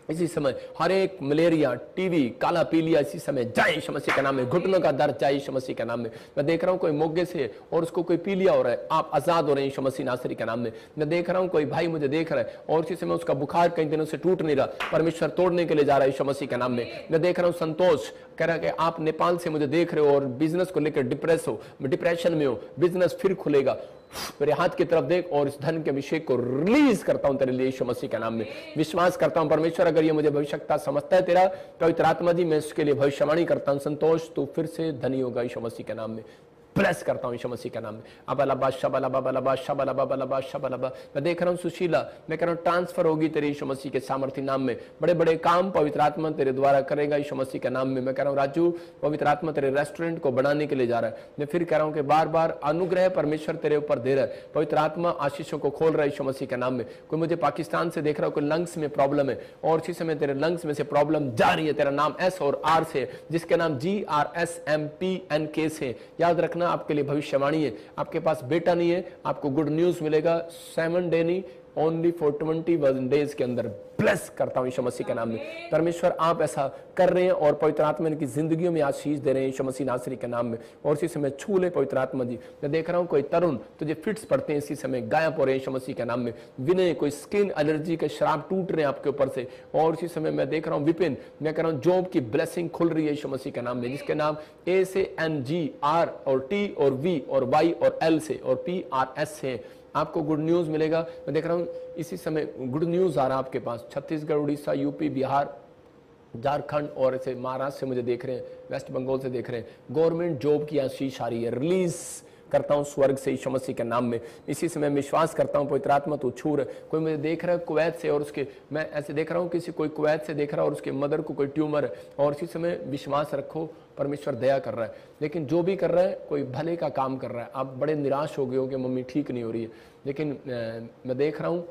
इसी समय हर एक मलेरिया, टीवी, काला पीलिया इसी समय जाए यीशु मसीह के नाम में। घुटनों का दर्द जाए यीशु मसीह के नाम में। मैं देख रहा हूं कोई मोगे से और उसको कोई पीलिया हो रहा है, आप आजाद हो रहे हैं यीशु मसीह नासरी के नाम में। मैं देख रहा हूं कोई भाई मुझे देख रहा है और इसी समय उसका बुखार कई दिनों से टूट नहीं रहा, परमेश्वर तोड़ने के लिए जा रहा है यीशु मसीह के नाम में। मैं देख रहा हूं संतोष कह रहा है कि आप नेपाल से मुझे देख रहे हो और बिजनेस को लेकर डिप्रेस हो, डिप्रेशन में हो, बिजनेस फिर खुलेगा मेरे हाथ की तरफ देख और इस धन के अभिषेक को रिलीज करता हूं तेरे लिए यीशु मसीह के नाम में। विश्वास करता हूं परमेश्वर, अगर ये मुझे भविष्यता समझता है तेरा, पवित्र आत्मा जी मैं इसके लिए भविष्यवाणी करता हूं, संतोष तू फिर से धनी होगा यीशु मसीह के नाम में। ब्लेस करता हूं यीशु मसीह के नाम में। अबलबा शबलबा बलबा शबलबा बलबा शबलबा, मैं देख रहा हूं सुशीला, मैं कह रहा हूं ट्रांसफर होगी तेरे यीशु मसीह के सामर्थ्य नाम में। बड़े बड़े काम पवित्र आत्मा तेरे द्वारा करेगा यीशु मसीह के नाम में। मैं कह रहा हूं राजू, पवित्र आत्मा तेरे रेस्टोरेंट को बढ़ाने के लिए जा रहा है। मैं फिर कह रहा हूं कि बार बार अनुग्रह परमेश्वर तेरे ऊपर दे रहा है, पवित्र आत्मा आशीषों को खोल रहा है यीशु मसीह के नाम में। कोई मुझे पाकिस्तान से देख रहा हो, कोई लंग्स में प्रॉब्लम है और इसी समय तेरे लंग्स में से प्रॉब्लम जा रही है, तेरा नाम एस और आर से, जिसके नाम GRSMPNK से, याद रखना आपके लिए भविष्य है। आपके पास बेटा नहीं है, आपको गुड न्यूज मिलेगा 7 डे नहीं, ओनली फॉर 21 डेज के अंदर। ब्लेस करता हूं यीशु मसीह के नाम में। परमेश्वर आप ऐसा कर रहे हैं और पवित्र आत्मा इनकी जिंदगियों में आशीष दे रहे हैं यीशु मसीह नासरी के नाम में। और इसी समय छू ले पवित्र आत्मा जी। मैं देख रहा हूं कोई तरुण तुझे फिट्स पड़ते हैं, इसी समय गायब हो रहे हैं यीशु मसीह के नाम में। विनय, कोई स्किन एलर्जी के श्राप टूट रहे हैं आपके ऊपर से। और इसी समय मैं देख रहा हूं विपिन, मैं कह रहा हूं जॉब की ब्लेसिंग खुल रही है यीशु मसीह के नाम में, जिसके नाम A से NG, R और T और V और Y और L से और PRS से आपको गुड न्यूज मिलेगा। मैं देख रहा हूं इसी समय गुड न्यूज आ रहा है आपके पास। छत्तीसगढ़, उड़ीसा, यूपी, बिहार, झारखंड और ऐसे महाराष्ट्र से मुझे देख रहे हैं, वेस्ट बंगाल से देख रहे हैं। गवर्नमेंट जॉब की आशीष आ रही है, रिलीज करता हूं स्वर्ग से यीशु मसीह के नाम में। इसी समय विश्वास करता हूं पवित्र आत्मा तू छू रहा है। कोई मुझे देख रहा है कुवैत से और उसके, मैं ऐसे देख रहा हूं किसी कोई कुवैत से देख रहा है और उसके मदर को कोई ट्यूमर है। और इसी समय विश्वास रखो परमेश्वर दया कर रहा है। लेकिन जो भी कर रहा है कोई भले का काम कर रहा है। आप बड़े निराश हो गए हो कि मम्मी ठीक नहीं हो रही है, लेकिन मैं देख रहा हूँ,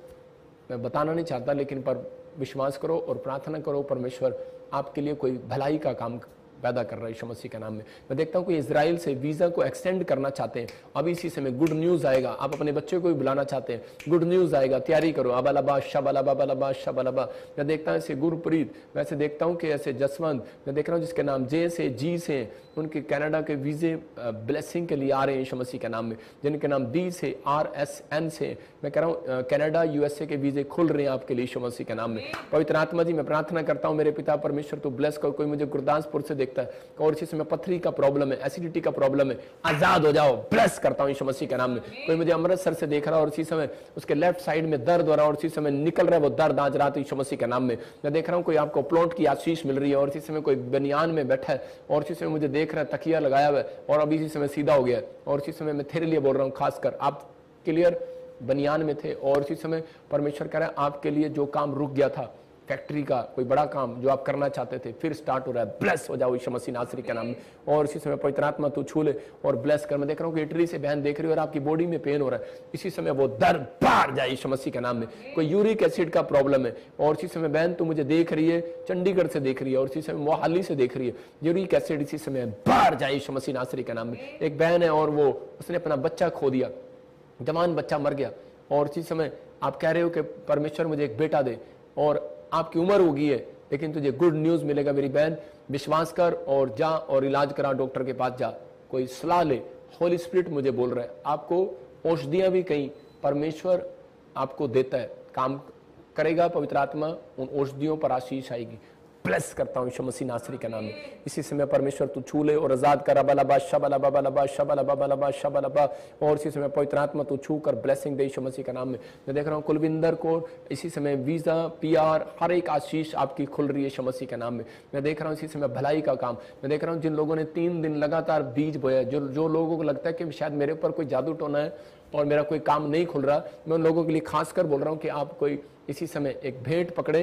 मैं बताना नहीं चाहता, लेकिन पर विश्वास करो और प्रार्थना करो, परमेश्वर आपके लिए कोई भलाई का काम पैदा कर रहा है यीशु मसीह के नाम में। मैं देखता हूँ कि इजराइल से वीजा को एक्सटेंड करना चाहते हैं, अभी इसी समय गुड न्यूज आएगा। आप अपने बच्चे को भी बुलाना चाहते हैं, गुड न्यूज आएगा, तैयारी करो। अबलबा शबलबा बलबा शबलबा, मैं देखता हूँ ऐसे गुरप्रीत, वैसे देखता हूँ कि ऐसे जसवंत, मैं देख रहा हूँ जिसके नाम J से G से, उनके कनाडा के वीजे ब्लेसिंग के लिए आ रहे हैं यीशु मसीह के नाम में। जिनके नाम D से RSN से, मैं कह रहा हूँ कनाडा USA के वीजे खुल रहे हैं आपके लिए यीशु मसीह के नाम में। पवित्र आत्मा जी मैं प्रार्थना करता हूँ मेरे पिता परमेश्वर तू ब्लेस कर। कोई मुझे गुरदासपुर से देखता है और इसी समय पथरी का प्रॉब्लम है, एसिडिटी का प्रॉब्लम है, आजाद हो जाओ, ब्लेस करता हूं यीशु मसीह के नाम में। कोई मुझे अमृतसर से देख रहा है और इसी समय उसके लेफ्ट साइड में दर्द हो रहा है और इसी समय निकल रहा है वो दर्द आज रात यीशु मसीह के नाम में। मैं देख रहा हूं कोई आपको प्लॉट की आशीष मिल रही है और इसी समय कोई बनियान में बैठा है और इसी समय मुझे देख रहा है तकिया लगाया हुआ है और अभी इसी समय सीधा हो गया है। और इसी समय मैं तेरे लिए बोल रहा हूँ, खासकर आप क्लियर बनियान में थे और इसी समय परमेश्वर कह रहा है आपके लिए जो काम रुक गया था, फैक्ट्री का कोई बड़ा काम जो आप करना चाहते थे, फिर स्टार्ट हो रहा है। ब्लेस हो जाओ यीशु मसीह नासरी के नाम में। और इसी समय पवित्र आत्मा तू छू ले और ब्लेस कर। मैं देख रहा हूँ कि इटली से बहन देख रही है और आपकी बॉडी में पेन हो रहा है, इसी समय वो दर्द बाहर जाए यीशु मसीह के नाम में। कोई यूरिक एसिड का प्रॉब्लम है और इसी समय बहन तू मुझे देख रही है, चंडीगढ़ से देख रही है और इसी समय मोहाली से देख रही है, यूरिक एसिड इसी समय बाहर जाए यीशु मसीह नासरी के नाम में। एक बहन है और वो उसने अपना बच्चा खो दिया, जवान बच्चा मर गया और इसी समय आप कह रहे हो कि परमेश्वर मुझे एक बेटा दे और आपकी उम्र हो गई है, लेकिन तुझे गुड न्यूज मिलेगा मेरी बहन। विश्वास कर और जा और इलाज करा, डॉक्टर के पास जा, कोई सलाह ले। होली स्पिरिट मुझे बोल रहा है आपको औषधियां भी कहीं परमेश्वर आपको देता है, काम करेगा पवित्र आत्मा, उन औषधियों पर आशीष आएगी। ब्लेस करता हूं यीशु मसीह नासरी के नाम में। इसी समय परमेश्वर तू छू ले और आजाद कर। बलबा शबलबा बलबा शबलबा बलबा शबलबा, और इसी समय पवित्र आत्मा तू छू कर ब्लेसिंग दे यीशु मसीह के नाम में। मैं देख रहा हूं कुलविंदर को इसी समय वीजा PR हर एक आशीष आपकी खुल रही है यीशु मसीह के नाम में। मैं देख रहा हूं इसी समय भलाई का काम। मैं देख रहा हूं जिन लोगों ने 3 दिन लगातार बीज बोया, जो लोगों को लगता है कि शायद मेरे ऊपर कोई जादू टोना है और मेरा कोई काम नहीं खुल रहा, मैं उन लोगों के लिए खासकर बोल रहा हूं कि आप कोई इसी समय एक भेंट पकड़े,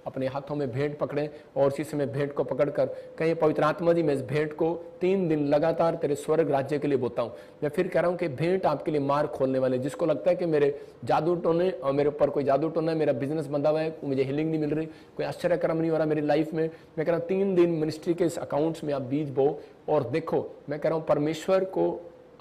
अपने हाथों में भेंट पकड़े और इसी समय भेंट को पकड़कर कहीं पवित्र आत्मा जी मैं इस भेंट को 3 दिन लगातार तेरे स्वर्ग राज्य के लिए बोता हूं। मैं फिर कह रहा हूं कि भेंट आपके लिए मार्ग खोलने वाले, जिसको लगता है कि मेरे जादू टोने और मेरे ऊपर कोई जादू टोना है, मेरा बिजनेस बंधा हुआ है, मुझे हीलिंग नहीं मिल रही, कोई आश्चर्यक्रम नहीं हो रहा मेरी लाइफ में, मैं कह रहा हूं 3 दिन मिनिस्ट्री के इस अकाउंट्स में आप बीज बो और देखो। मैं कह रहा हूं परमेश्वर को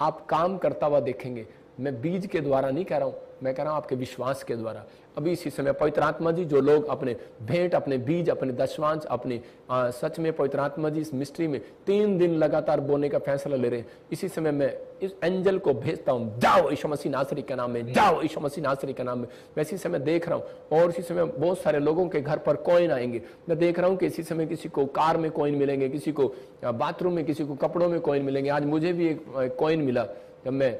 आप काम करता हुआ देखेंगे। मैं बीज के द्वारा नहीं कह रहा हूं, मैं कह रहा हूं आपके विश्वास के द्वारा। अभी इसी समय पवित्र आत्मा जी जो लोग अपने भेंट, अपने बीज, अपने दशवांश, अपने सच में पवित्र आत्मा जी इस मिस्ट्री में 3 दिन लगातार बोने का फैसला ले रहे हैं, इसी समय मैं इस एंजल को भेजता हूं, जाओ यीशु मसीह नासरी के नाम में, जाओ यीशु मसीह नासरी के नाम में। मैं इसी समय देख रहा हूं और इसी समय बहुत सारे लोगों के घर पर कॉइन आएंगे। मैं देख रहा हूं कि इसी समय किसी को कार में कॉइन मिलेंगे, किसी को बाथरूम में, किसी को कपड़ों में कॉइन मिलेंगे। आज मुझे भी एक कॉइन मिला जब मैं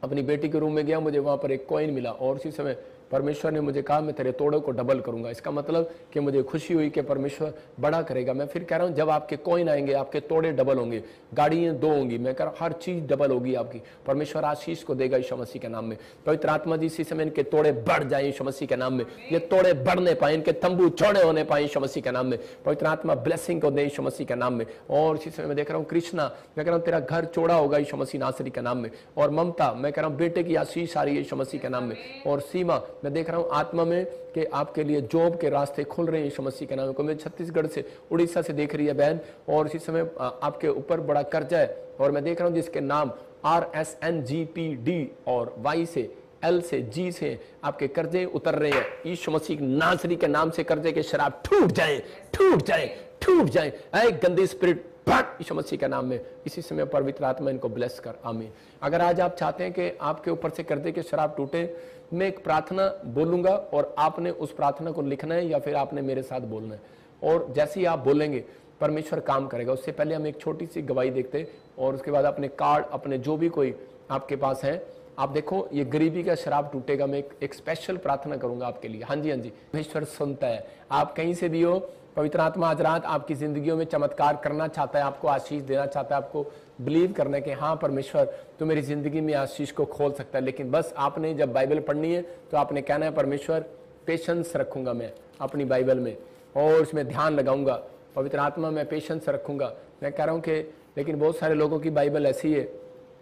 अपनी बेटी के रूम में गया, मुझे वहां पर एक कॉइन मिला और उसी समय परमेश्वर ने मुझे कहा मैं तेरे तोड़ों को डबल करूंगा। इसका मतलब कि मुझे खुशी हुई कि परमेश्वर बड़ा करेगा। मैं फिर कह रहा हूं जब आपके कॉइन आएंगे आपके तोड़े डबल होंगे, गाड़ियां 2 होंगी, मैं कह रहा हूं हर चीज डबल होगी आपकी। परमेश्वर आशीष को देगा यीशु मसीह के नाम में। पवित्र आत्मा जी इसी समय इनके तोड़े बढ़ जाए यीशु मसीह के नाम में, ये तोड़े बढ़ने पाए, इनके तंबू चौड़े होने पाए यीशु मसीह के नाम में। पवित्र आत्मा ब्लेसिंग को दे यीशु मसीह के नाम में। और इसी समय मैं देख रहा हूँ कृष्णा, मैं कह रहा हूँ तेरा घर चौड़ा होगा यीशु मसीह नासरी के नाम में। और ममता, मैं कह रहा हूँ बेटे की आशीष आ रही है यीशु मसीह के नाम में। और सीमा, मैं देख रहा हूँ आत्मा में कि आपके लिए जॉब के रास्ते खुल रहे हैं यीशु मसीह के नाम में। मैं छत्तीसगढ़ से, उड़ीसा से देख रही है बहन, और इसी समय आपके ऊपर बड़ा कर्जा है और मैं देख रहा हूं जिसके नाम RSNGPD और Y से, L से, G से आपके कर्जे उतर रहे हैं यीशु मसीह नासरी के नाम से। कर्जे के शराब टूट जाए, टूट जाए, टूट जाए। ऐ गंदी स्पिरिट यीशु मसीह के नाम में। इसी समय पवित्र आत्मा इनको ब्लेस कर, आमीन। अगर आज आप चाहते हैं कि आपके ऊपर से कर्जे के शराब टूटे, मैं एक प्रार्थना बोलूंगा और आपने उस प्रार्थना को लिखना है या फिर आपने मेरे साथ बोलना है। और जैसे ही आप बोलेंगे परमेश्वर काम करेगा। उससे पहले हम एक छोटी सी गवाही देखते हैं और उसके बाद अपने कार्ड, अपने जो भी कोई आपके पास है, आप देखो ये गरीबी का शराब टूटेगा। मैं एक स्पेशल प्रार्थना करूंगा आपके लिए। हाँ जी, हाँ जी, परमेश्वर सुनता है। आप कहीं से भी हो, पवित्र आत्मा आज रात आपकी जिंदगियों में चमत्कार करना चाहता है, आपको आशीष देना चाहता है, आपको बिलीव करना है कि हाँ परमेश्वर तो मेरी जिंदगी में आशीष को खोल सकता है। लेकिन बस आपने जब बाइबल पढ़नी है तो आपने कहना है परमेश्वर पेशेंस रखूंगा मैं अपनी बाइबल में और उसमें ध्यान लगाऊंगा। पवित्र आत्मा में पेशेंस रखूंगा। मैं कह रहा हूँ कि लेकिन बहुत सारे लोगों की बाइबल ऐसी है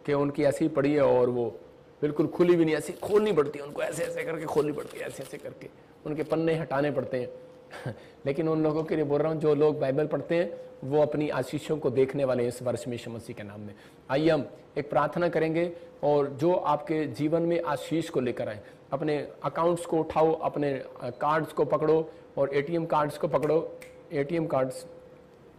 कि उनकी ऐसी पढ़ी है और वो बिल्कुल खुली भी नहीं, ऐसी खोलनी पड़ती है उनको, ऐसे ऐसे करके खोलनी पड़ती है, ऐसे ऐसे करके उनके पन्ने हटाने पड़ते हैं। लेकिन उन लोगों के लिए बोल रहा हूँ जो लोग बाइबल पढ़ते हैं वो अपनी आशीषों को देखने वाले हैं इस वर्ष में यीशु मसीह के नाम में। आइए हम एक प्रार्थना करेंगे और जो आपके जीवन में आशीष को लेकर आए, अपने अकाउंट्स को उठाओ, अपने कार्ड्स को पकड़ो और एटीएम कार्ड्स को पकड़ो, एटीएम कार्ड्स।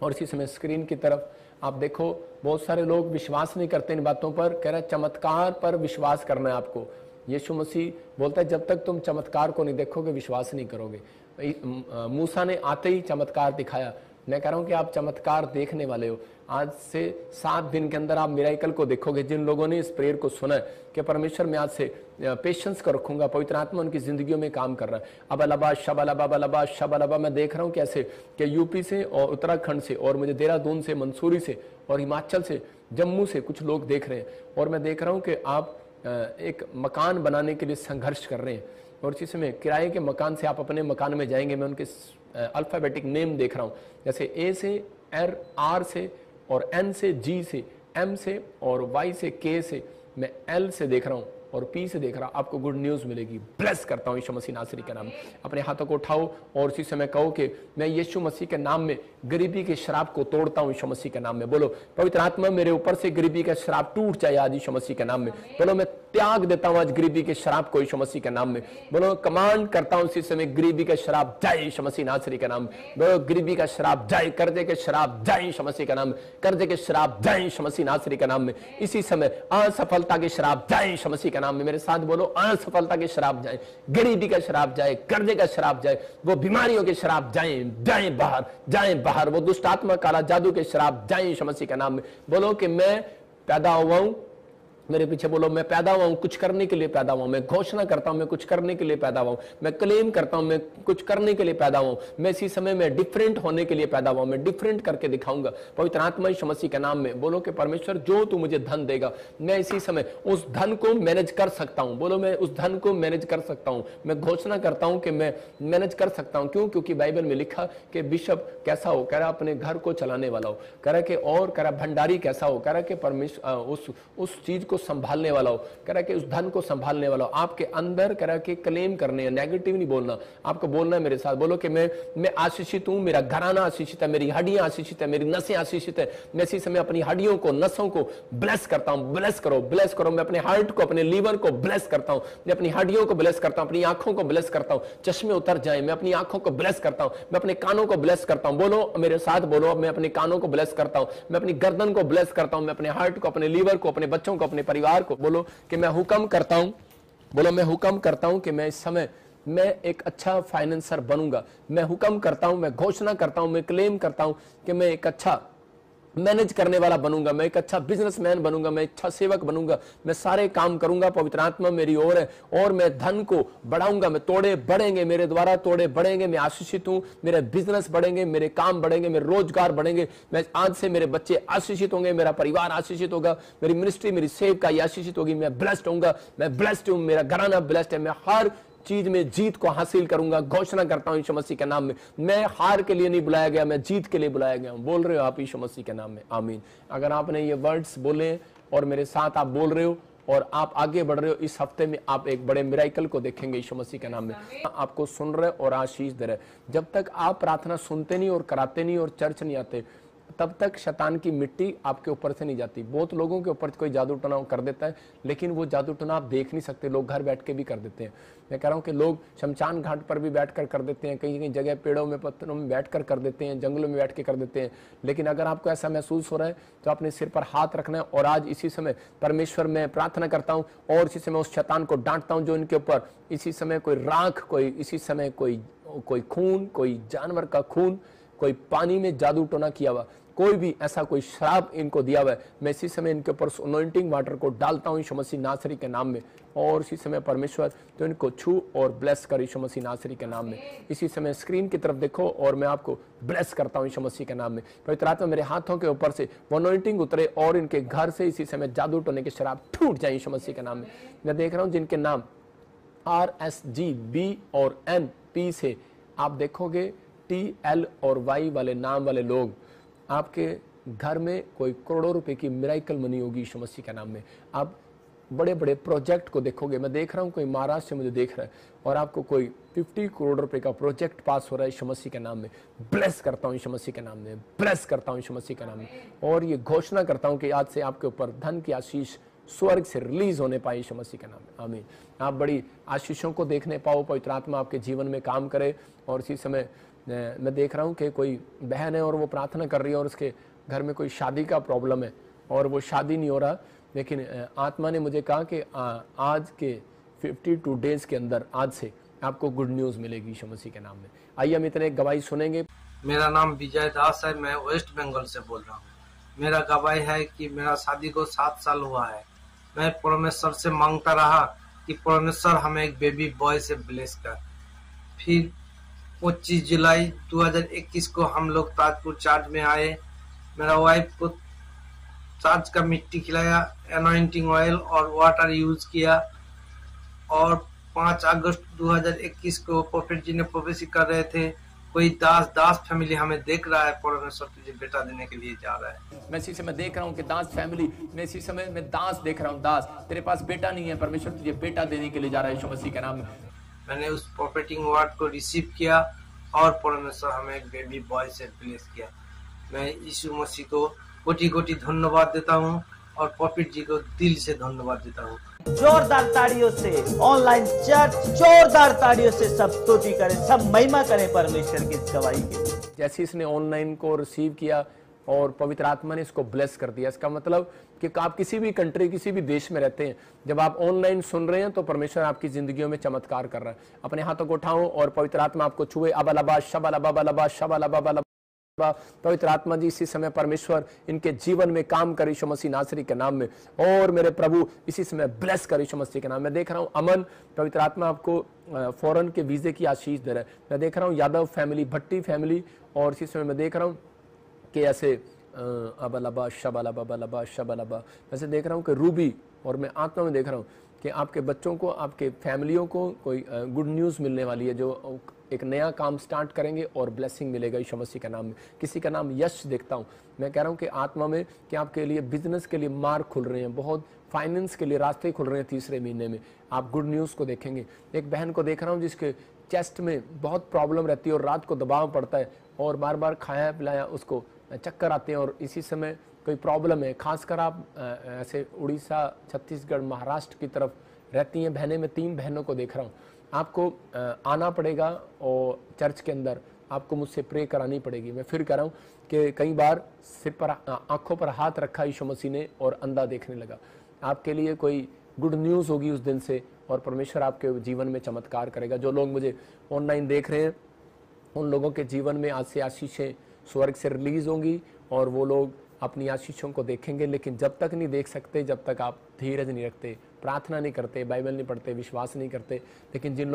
और इसी समय स्क्रीन की तरफ आप देखो, बहुत सारे लोग विश्वास नहीं करते इन बातों पर, कह रहे चमत्कार पर विश्वास करना है आपको। यीशु मसीह बोलता है जब तक तुम चमत्कार को नहीं देखोगे विश्वास नहीं करोगे। मूसा ने आते ही चमत्कार दिखाया। मैं कह रहा हूं कि आप चमत्कार देखने वाले हो। आज से 7 दिन के अंदर आप मिराकल को देखोगे। जिन लोगों ने इस प्रेयर को सुना है कि परमेश्वर मैं आज से पेशेंस को रखूंगा, पवित्र आत्मा उनकी जिंदगियों में काम कर रहा है। अबलबा शबलबा शबलबा, मैं देख रहा हूं कैसे कि यूपी से और उत्तराखंड से और मुझे देहरादून से, मंसूरी से और हिमाचल से, जम्मू से कुछ लोग देख रहे हैं। और मैं देख रहा हूं कि आप एक मकान बनाने के लिए संघर्ष कर रहे हैं और इसी समय किराए के मकान से आप अपने मकान में जाएंगे। मैं उनके अल्फाबेटिक नेम देख रहा हूं, जैसे ए से, R से और N से, G से, M से और Y से, K से, मैं L से देख रहा हूं और P से देख रहा हूं। आपको गुड न्यूज मिलेगी। ब्लेस करता हूं यीशु मसीह नासरी के नाम में। अपने हाथों को उठाओ और उसी समय कहो कि मैं यीशु मसीह के नाम में गरीबी के शराब को तोड़ता हूं यीशु मसीह के नाम में। बोलो पवित्र आत्मा मेरे ऊपर से गरीबी का शराब टूट जाए आज यीशु मसीह के नाम में। बोलो मैं त्याग देता हूं आज गरीबी के शराब को यीशु मसीह के नाम में। बोलो कमांड करता हूं इसी समय गरीबी का शराब जाए यीशु मसीह नासरी के नाम में। बोलो गरीबी का शराब जाए, कर्जे के शराब जाए यीशु मसीह के नाम में। कर्जे के शराब जाए यीशु मसीह नासरी के नाम में। इसी समय असफलता के शराब जाए यीशु मसीह के नाम में। मेरे साथ बोलो असफलता के शराब जाए, गरीबी का शराब जाए, कर्जे का शराब जाए, वो बीमारियों के शराब जाए, जाए बाहर, जाए बाहर। वो दुष्ट आत्मा, काला जादू के शराब जाए यीशु मसीह के नाम में। बोलो कि मैं पैदा हुआ हूं, मेरे पीछे बोलो मैं पैदा हुआ हूं, कुछ करने के लिए पैदा हुआ हूं। मैं घोषणा करता हूं मैं कुछ करने के लिए पैदा हुआ हूं। मैं क्लेम करता हूं मैं कुछ करने के लिए पैदा हुआ हूं। मैं इसी समय में डिफरेंट होने के लिए पैदा हुआ हूं। मैं डिफरेंट करके दिखाऊंगा पवित्र आत्मा यीशु मसीह के नाम में। बोलो कि परमेश्वर जो तू मुझे धन देगा मैं इसी समय उस धन को मैनेज कर सकता हूं। बोलो मैं उस धन को मैनेज कर सकता हूं। मैं घोषणा करता हूं कि मैं मैनेज कर सकता हूं। क्यों? क्योंकि बाइबल में लिखा कि बिशप कैसा हो, कह रहा अपने घर को चलाने वाला हो, कह रहा कि और कह रहा भंडारी कैसा हो, कह रहा कि परमेश्वर उस चीज को संभालने वाला हो, कह रहा कि उस धन को संभालने वाला हो। आपके अंदर कह रहा कि क्लेम करने हैं, नेगेटिव नहीं बोलना, आपको बोलना है मेरे साथ। बोलो कि मैं आशीषित हूं, मेरा घराना आशीषित है, मेरी हड्डियां आशीषित है, मेरी नसें आशीषित है। मैं इसी समय अपनी हड्डियों को, नसों को ब्लेस करता हूं। ब्लेस करो, ब्लेस करो। मैं अपने हार्ट को, अपने लीवर को ब्लेस करता हूं। मैं अपनी हड्डियों को ब्लेस करता हूं, अपनी आंखों को ब्लेस करता हूं, चश्मे उतर जाए। मैं अपनी आंखों को ब्लेस करता हूं, मैं अपने कानों को ब्लेस करता हूं। बोलो मेरे साथ, बोलो मैं अपने कानों को ब्लेस करता हूं, मैं अपनी गर्दन को ब्लेस करता हूं, मैं अपने हार्ट को, अपने लीवर को, अपने बच्चों को, अपने परिवार को। बोलो कि मैं हुक्म करता हूं, बोलो मैं हुक्म करता हूं कि मैं इस समय मैं एक अच्छा फाइनेंसर बनूंगा। मैं हुक्म करता हूं, मैं घोषणा करता हूं, मैं क्लेम करता हूं कि मैं एक अच्छा मैनेज करने वाला बनूंगा, मैं एक अच्छा बिजनेसमैन बनूंगा, मैं अच्छा सेवक बनूंगा, मैं सारे काम करूंगा, पवित्र आत्मा मेरी ओर है और मैं धन को बढ़ाऊंगा, मैं तोड़े बढ़ेंगे, मेरे द्वारा तोड़े बढ़ेंगे, मैं आशीषित हूं, मेरे बिजनेस बढ़ेंगे, मेरे काम बढ़ेंगे, मेरे रोजगार बढ़ेंगे, मैं आज से मेरे बच्चे आशीषित होंगे, मेरा परिवार आशीषित होगा, मेरी मिनिस्ट्री, मेरी सेवकाई आशीषित होगी, मैं ब्लेस्ड होऊंगा, मैं ब्लेस्ड हूं, मेरा घराना ब्लेस्ड है, मैं हर चीज में जीत को हासिल करूंगा। घोषणा करता हूं यीशु मसीह के नाम में, मैं हार के लिए नहीं बुलाया गया, मैं जीत के लिए बुलाया गया हूं। बोल रहे हो आप यीशु मसीह के नाम में? आमीन। अगर आपने ये वर्ड्स बोले और मेरे साथ आप बोल रहे हो और आप आगे बढ़ रहे हो, इस हफ्ते में आप एक बड़े मिराइकल को देखेंगे यीशु मसीह के नाम में। आपको सुन रहे और आशीष दे रहे। जब तक आप प्रार्थना सुनते नहीं और कराते नहीं और चर्च नहीं आते, तब तक शैतान की मिट्टी आपके ऊपर से नहीं जाती। बहुत लोगों के ऊपर कोई जादू टोना कर देता है, लेकिन वो जादू टोना आप देख नहीं सकते, लोग घर बैठ के भी कर देते हैं। मैं कह रहा हूँ कि लोग शमशान घाट पर भी बैठ कर देते हैं, कहीं कहीं जगह पेड़ों में पत्थरों में बैठ कर देते हैं, जंगलों में बैठ के कर देते हैं। लेकिन अगर आपको ऐसा महसूस हो रहा है तो अपने सिर पर हाथ रखना है और आज इसी समय परमेश्वर में प्रार्थना करता हूँ और इसी समय उस शैतान को डांटता हूँ जो इनके ऊपर इसी समय कोई राख, कोई इसी समय कोई खून, कोई जानवर का खून, कोई पानी में जादू टोना किया हुआ, कोई भी ऐसा कोई श्राप इनको दिया हुआ है, मैं इसी समय इनके ऊपर अनॉइंटिंग वाटर को डालता हूं यीशु मसीह नासरी के नाम में। और इसी समय परमेश्वर तो इनको छू और ब्लेस कर यीशु मसीह नासरी के नाम में। इसी समय स्क्रीन की तरफ देखो और मैं आपको ब्लेस करता हूं यीशु मसीह के नाम में। पवित्र आत्मा मेरे हाथों के ऊपर से वो अनॉइंटिंग उतरे और इनके घर से इसी समय जादू टोने के शराब टूट जाए यीशु मसीह के नाम में। मैं देख रहा हूं जिनके नाम RSG, B और NP से आप देखोगे TL और Y वाले नाम वाले लोग, आपके घर में कोई करोड़ों रुपए की मिराइकल मनी होगी यीशु मसीह के नाम में। आप बड़े बड़े प्रोजेक्ट को देखोगे। मैं देख रहा हूँ कोई महाराष्ट्र से मुझे देख रहा है और आपको कोई 50 करोड़ रुपए का प्रोजेक्ट पास हो रहा है यीशु मसीह के नाम में। ब्लेस करता हूँ यीशु मसीह के नाम में, ब्लेस करता हूँ यीशु मसीह के नाम में। और ये घोषणा करता हूँ कि आज से आपके ऊपर धन की आशीष स्वर्ग से रिलीज होने पाए यीशु मसीह के नाम में। आमीन। आप बड़ी आशीषों को देखने पाओ, पवित्र आत्मा आपके जीवन में काम करे। और इसी समय मैं देख रहा हूँ कि कोई बहन है और वो प्रार्थना कर रही है और उसके घर में कोई शादी का प्रॉब्लम है और वो शादी नहीं हो रहा, लेकिन आत्मा ने मुझे कहा कि आज के 52 डेज के अंदर आज से आपको गुड न्यूज़ मिलेगी यीशु मसीह के नाम में। आइए हम इतने गवाही सुनेंगे। मेरा नाम विजय दास है, मैं वेस्ट बंगाल से बोल रहा हूँ। मेरा गवाही है कि मेरा शादी को 7 साल हुआ है। मैं परमेश्वर से मांगता रहा कि परमेश्वर हमें एक बेबी बॉय से ब्लेस कर। फिर 25 जुलाई 2021 को हम लोग ताजपुर चर्च में आए। मेरा वाइफ को चर्च का मिट्टी खिलाया, अनॉइंटिंग ऑयल और वाटर यूज किया। और 5 अगस्त 2021 को प्रोफेट जी ने प्रोफेसी कर रहे थे, कोई दास फैमिली हमें देख रहा है, परमेश्वर तुझे बेटा देने के लिए जा रहा है। मैं इसी समय देख रहा हूँ कि दास फैमिली, मैं इसी समय मैं दास देख रहा हूँ। दास, तेरे पास बेटा नहीं है, परमेश्वर तुझे बेटा देने के लिए जा रहा है यीशु मसीह के नाम में। मैंने उस प्रोफेटिंग वर्ड को रिसीव किया और परमेश्वर हमें एक बेबी बॉय से ब्लेस किया। मैं यीशु मसीह को कोटि कोटि धन्यवाद देता हूँ और प्रॉफिट जी को दिल से धन्यवाद देता हूँ। जोरदार ताड़ियों से ऑनलाइन चर्च, जोरदार ताड़ियों से सब स्तुति करें, सब महिमा करें परमेश्वर की इस गवाही के। जैसे इसने ऑनलाइन को रिसीव किया और पवित्र आत्मा ने इसको ब्लेस कर दिया, इसका मतलब कि आप किसी भी कंट्री, किसी भी देश में रहते हैं, जब आप ऑनलाइन सुन रहे हैं तो परमेश्वर आपकी जिंदगियों में चमत्कार कर रहा है। अपने हाथों को उठाओ और पवित्र आत्मा आपको छुए। अबलबा शबलबा बलबा शबलबा बलबा। पवित्र आत्मा जी इसी समय परमेश्वर इनके जीवन में काम करे यीशु मसीह नासरी के नाम में। और मेरे प्रभु इसी समय ब्लेस करे यीशु मसीह के नाम में। देख रहा हूँ अमन, पवित्र आत्मा आपको फॉरेन के वीजे की आशीष दे रहा है। मैं देख रहा हूँ यादव फैमिली, भट्टी फैमिली, और इसी समय मैं देख रहा हूँ कि ऐसे अबलबा शबलबा बलबा शबलबा, वैसे देख रहा हूँ कि रूबी, और मैं आत्मा में देख रहा हूँ कि आपके बच्चों को, आपके फैमिलियों को कोई गुड न्यूज़ मिलने वाली है, जो एक नया काम स्टार्ट करेंगे और ब्लेसिंग मिलेगा यीशु मसीह के नाम में। किसी का नाम यश देखता हूँ। मैं कह रहा हूँ कि आत्मा में कि आपके लिए बिजनेस के लिए मार्ग खुल रहे हैं, बहुत फाइनेंस के लिए रास्ते खुल रहे हैं। तीसरे महीने में आप गुड न्यूज़ को देखेंगे। एक बहन को देख रहा हूँ जिसके चेस्ट में बहुत प्रॉब्लम रहती है और रात को दबाव पड़ता है और बार बार खाया पिलाया उसको चक्कर आते हैं, और इसी समय कोई प्रॉब्लम है। खासकर आप ऐसे उड़ीसा, छत्तीसगढ़, महाराष्ट्र की तरफ रहती हैं बहनें। मैं 3 बहनों को देख रहा हूँ। आपको आना पड़ेगा और चर्च के अंदर आपको मुझसे प्रे करानी पड़ेगी। मैं फिर कह रहा हूँ कि कई बार सिर पर, आंखों पर हाथ रखा यीशु मसीह ने और अंधा देखने लगा। आपके लिए कोई गुड न्यूज़ होगी उस दिन से और परमेश्वर आपके जीवन में चमत्कार करेगा। जो लोग मुझे ऑनलाइन देख रहे हैं उन लोगों के जीवन में आज से आशीषें स्वर्ग से रिलीज होंगी और वो लोग अपनी आशीषों को देखेंगे। लेकिन जब तक नहीं देख सकते, जब तक आप धीरज नहीं रखते, प्रार्थना नहीं करते, बाइबल नहीं पढ़ते, विश्वास नहीं करते, लेकिन जिन लोगों